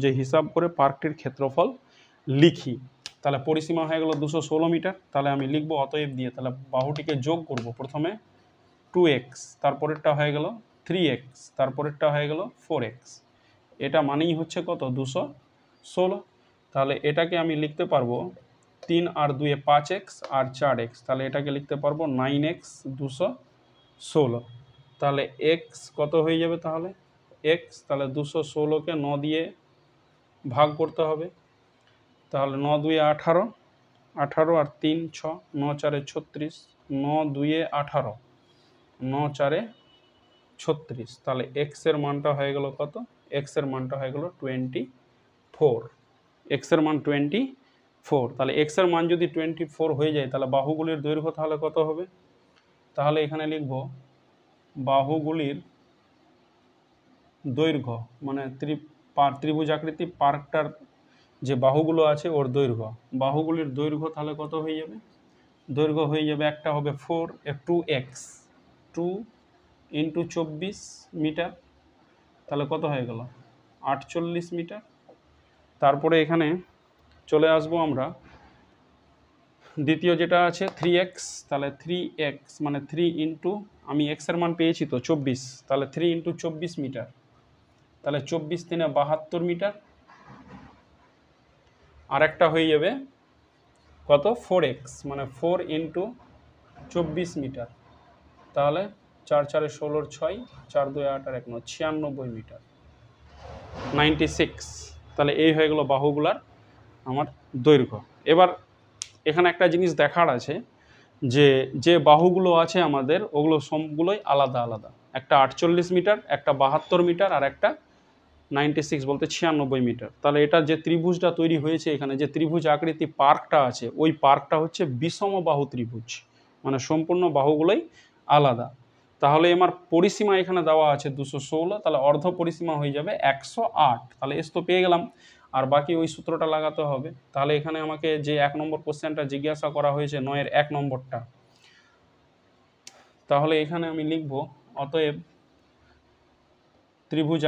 Speaker 1: যে হিসাব করে পার্কটির ক্ষেত্রফল লিখি। তাহলে পরিসীমা হয়ে গেল 216 মিটার। তাহলে আমি লিখবো অতএব দিয়ে, তাহলে বাহুটিকে যোগ করব। প্রথমে 2x, তারপরেরটা হয়ে গেল 3x, তারপরেরটা হয়ে গেল 4x। এটা মানেই হচ্ছে কত, 216। তাহলে এটাকে আমি লিখতে পারবো 3 আর 2 5x আর 4x, তাহলে এটাকে লিখতে পারবো 9x 216। তাহলে x কত হয়ে যাবে, তাহলে x, তাহলে 216কে 9 দিয়ে ভাগ করতে হবে। তাহলে 9 2 18, 18 আর 3 6, 9 4 36, 9 2 18, 9 4 36। তাহলে x এর মানটা হয়ে গেল কত, x এর মানটা হয়ে গেল 24। x এর মান 24। তাহলে x এর মান যদি 24 হয়ে যায় তাহলে বাহুগুলির দৈর্ঘ্য তাহলে কত হবে, তাহলে এখানে লিখব বাহুগুলির দৈর্ঘ্য মানে ত্রিভুজ আকৃতি পার্কটার যে বাহুগুলো আছে ওর দৈর্ঘ্য, বাহুগুলির দৈর্ঘ্য তাহলে কত হয়ে যাবে? দৈর্ঘ্য হয়ে যাবে, একটা হবে 2x 2 × 24 মিটার, তাহলে কত হয়ে গেল? 48 মিটার। তারপরে এখানে চলে আসবো আমরা দ্বিতীয় যেটা আছে 3x, তাহলে 3x মানে 3 ইন্টু, আমি x এর মান পেয়েছি তো 24, তাহলে 3 × 24 মিটার, তাহলে 24 × 3 = 72 মিটার। আর একটা হয়ে যাবে কত? 4x মানে 4 × 24 মিটার, তাহলে 4 4 16 6 4 2 8 আর 1 9 96 মিটার, 96। তাহলে এই হয়ে গেল বাহুগুলার আমার দৈর্ঘ্য। এবার এখানে একটা জিনিস দেখার আছে যে যে বাহুগুলো আছে আমাদের ওগুলো সবগুলোই আলাদা আলাদা, একটা 48 মিটার, একটা 72 মিটার, আর একটা 96 বলতে 96 মিটার। তাহলে এটা যে ত্রিভুজটা তৈরি হয়েছে এখানে, যে ত্রিভুজ আকৃতি পার্কটা আছে, ওই পার্কটা হচ্ছে বিষম বাহু ত্রিভুজ, মানে সম্পূর্ণ বাহুগুলোই আলাদা। তাহলে আমার পরিসীমা এখানে দেওয়া আছে 216, তাহলে অর্ধ পরিসীমা হয়ে যাবে 108। তাহলে এস তো পেয়ে গেলাম, আর বাকি ওই সূত্রটা লাগাতে হবে। তাহলে এখানে আমাকে যে 1 নম্বর কোশ্চেনটা জিজ্ঞাসা করা হয়েছে 9-এর 1 নম্বরটা, তাহলে এখানে আমি লিখব অতএব ত্রিভুজ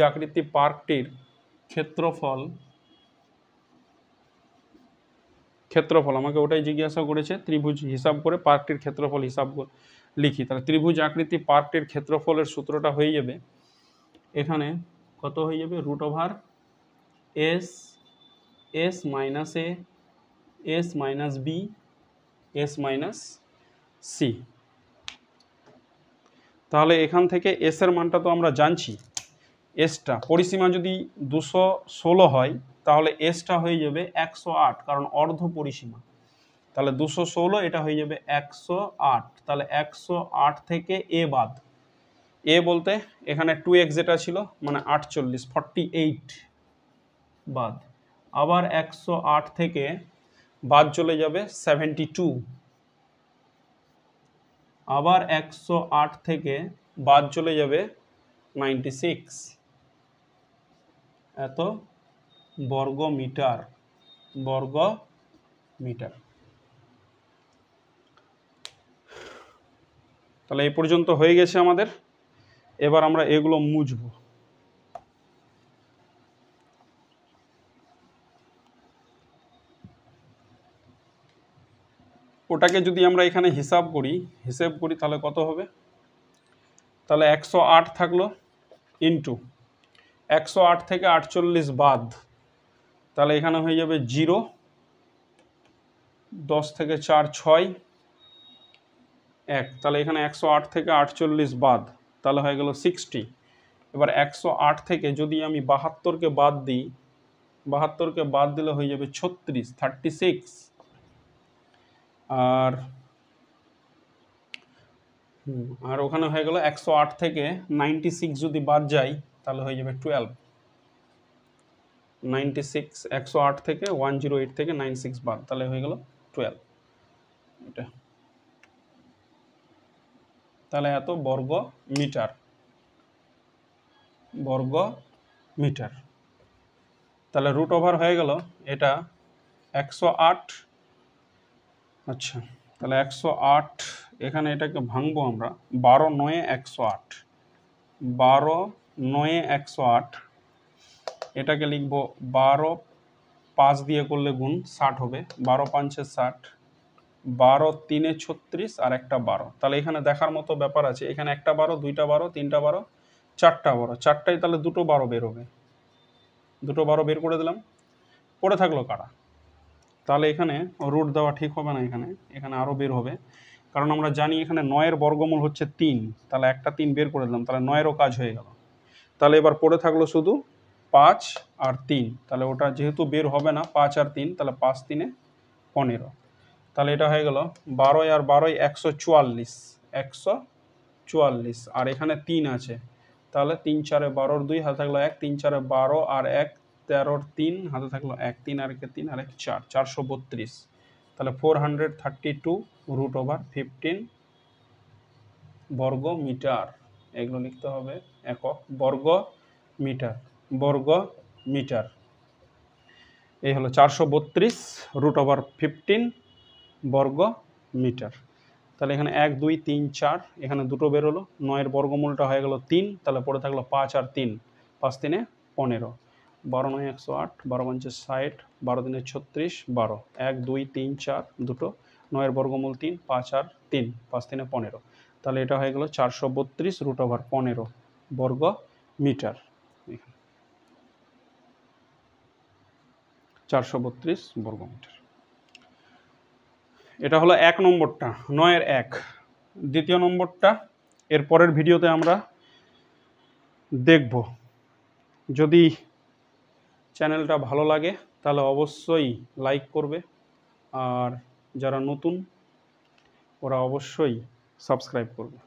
Speaker 1: আকৃতি পার্কটির ক্ষেত্রফল আমাকে ওটাই জিজ্ঞাসা করেছে, ত্রিভুজ হিসাব করে পার্কটির ক্ষেত্রফল হিসাব করে লিখি। তাহলে ত্রিভুজ আকৃতি পার্কটির ক্ষেত্রফলের সূত্রটা হয়ে যাবে এখানে কত হয়ে যাবে? √s s minus a s minus b s minus c। তাহলে এখান থেকে এস এর মানটা তো আমরা জানছি, এসটা পরিসীমা যদি 216 হয় তাহলে এসটা হয়ে যাবে 108, কারণ অর্ধ পরিসীমা। তাহলে 216 এটা হয়ে যাবে 108, তাহলে 108 থেকে এ বাদ, এ বলতে এখানে 2x যেটা ছিল মানে 48 বাদ, আবার 108 থেকে বাদ চলে যাবে 72, আবার 108 থেকে বাদ চলে যাবে 96, এত বর্গ মিটার। তাহলে এই পর্যন্ত হয়ে গেছে আমাদের। এবার আমরা এগুলো মুছব। ওটাকে যদি আমরা এখানে হিসাব করি তাহলে কত হবে? তাহলে 108 থাকলো ইন্টু 108 থেকে 48 বাদ, তাহলে এখানে হয়ে যাবে 0, 10 থেকে 4 6 1, তাহলে এখানে 108 থেকে 48 বাদ, তাহলে হয়ে গেল 60। এবার 108 থেকে যদি আমি 72কে বাদ দিই, 72কে বাদ দিলে হয়ে যাবে 36। আর ওখানে হয়ে গেল 108 থেকে 96 যদি বাদ যায় তাহলে হয়ে যাবে 12। 96 108 থেকে 108 থেকে 96 বাদ, তাহলে হয়ে গেল 12। এটা তাহলে এত বর্গ মিটার। তাহলে √ওভার হয়ে গেল এটা 108। আচ্ছা, তাহলে 108 এখানে এটাকে ভাঙবো আমরা, 12 9 108, 12 9 108, এটাকে লিখবো 12 5 দিয়ে করলে গুণ 60 হবে, 12 5 60, 12 3 36 আর একটা 12। তাহলে এখানে দেখার মতো ব্যাপার আছে, এখানে একটা 12 দুইটা 12 তিনটা 12 চারটা 12, চারটায় তাহলে দুটো 12 বের হবে, দুটো 12 বের করে দিলাম। পড়ে থাকলো কারা? তাহলে এখানে রুট দেওয়া ঠিক হবে না, এখানে আরও বের হবে, কারণ আমরা জানি এখানে 9-এর বর্গমূল হচ্ছে 3, তাহলে একটা 3 বের করে দিলাম, তাহলে 9-এরও কাজ হয়ে গেল। তাহলে এবার পড়ে থাকলো শুধু 5 আর 3, তাহলে ওটা যেহেতু বের হবে না 5 আর 3, তাহলে 5 3 15, তাহলে এটা হয়ে গেল 12 আর 12 144, আর এখানে 3 আছে, তাহলে 3 4 12 2 হাতে থাকলো 1, 3 4 12 আর 1 13 3 হাতে থাকলো 1 3 আর 3 আর 1 4 432 তাহলে 432 √15 বর্গ মিটার। এগুলো লিখতে হবে একক বর্গ মিটার। এই হলো 432 √15 বর্গ মিটার। তাহলে এখানে 1 2 3 4 এখানে দুটো বেরোলো, 9-এর বর্গমূলটা হয়ে গেল 3, তাহলে পড়ে থাকলো 5 আর 3, 5 3 15, 12 9 108, 12 5 60, 12 3 36, 12, 1 2 3 4 দুটো, 9-এর বর্গমূল 3, 5 আর 3, 5 3 15, তাহলে এটা হয়ে গেল 432 √15 বর্গ মিটার। 432 বর্গ মিটার। এটা হলো 1 নম্বরটা, 9-এর 1। দ্বিতীয় নম্বরটা এর পরের ভিডিওতে আমরা দেখব। যদি চ্যানেলটা ভালো লাগে তাহলে অবশ্যই লাইক করবে, আর যারা নতুন ওরা অবশ্যই সাবস্ক্রাইব করবে।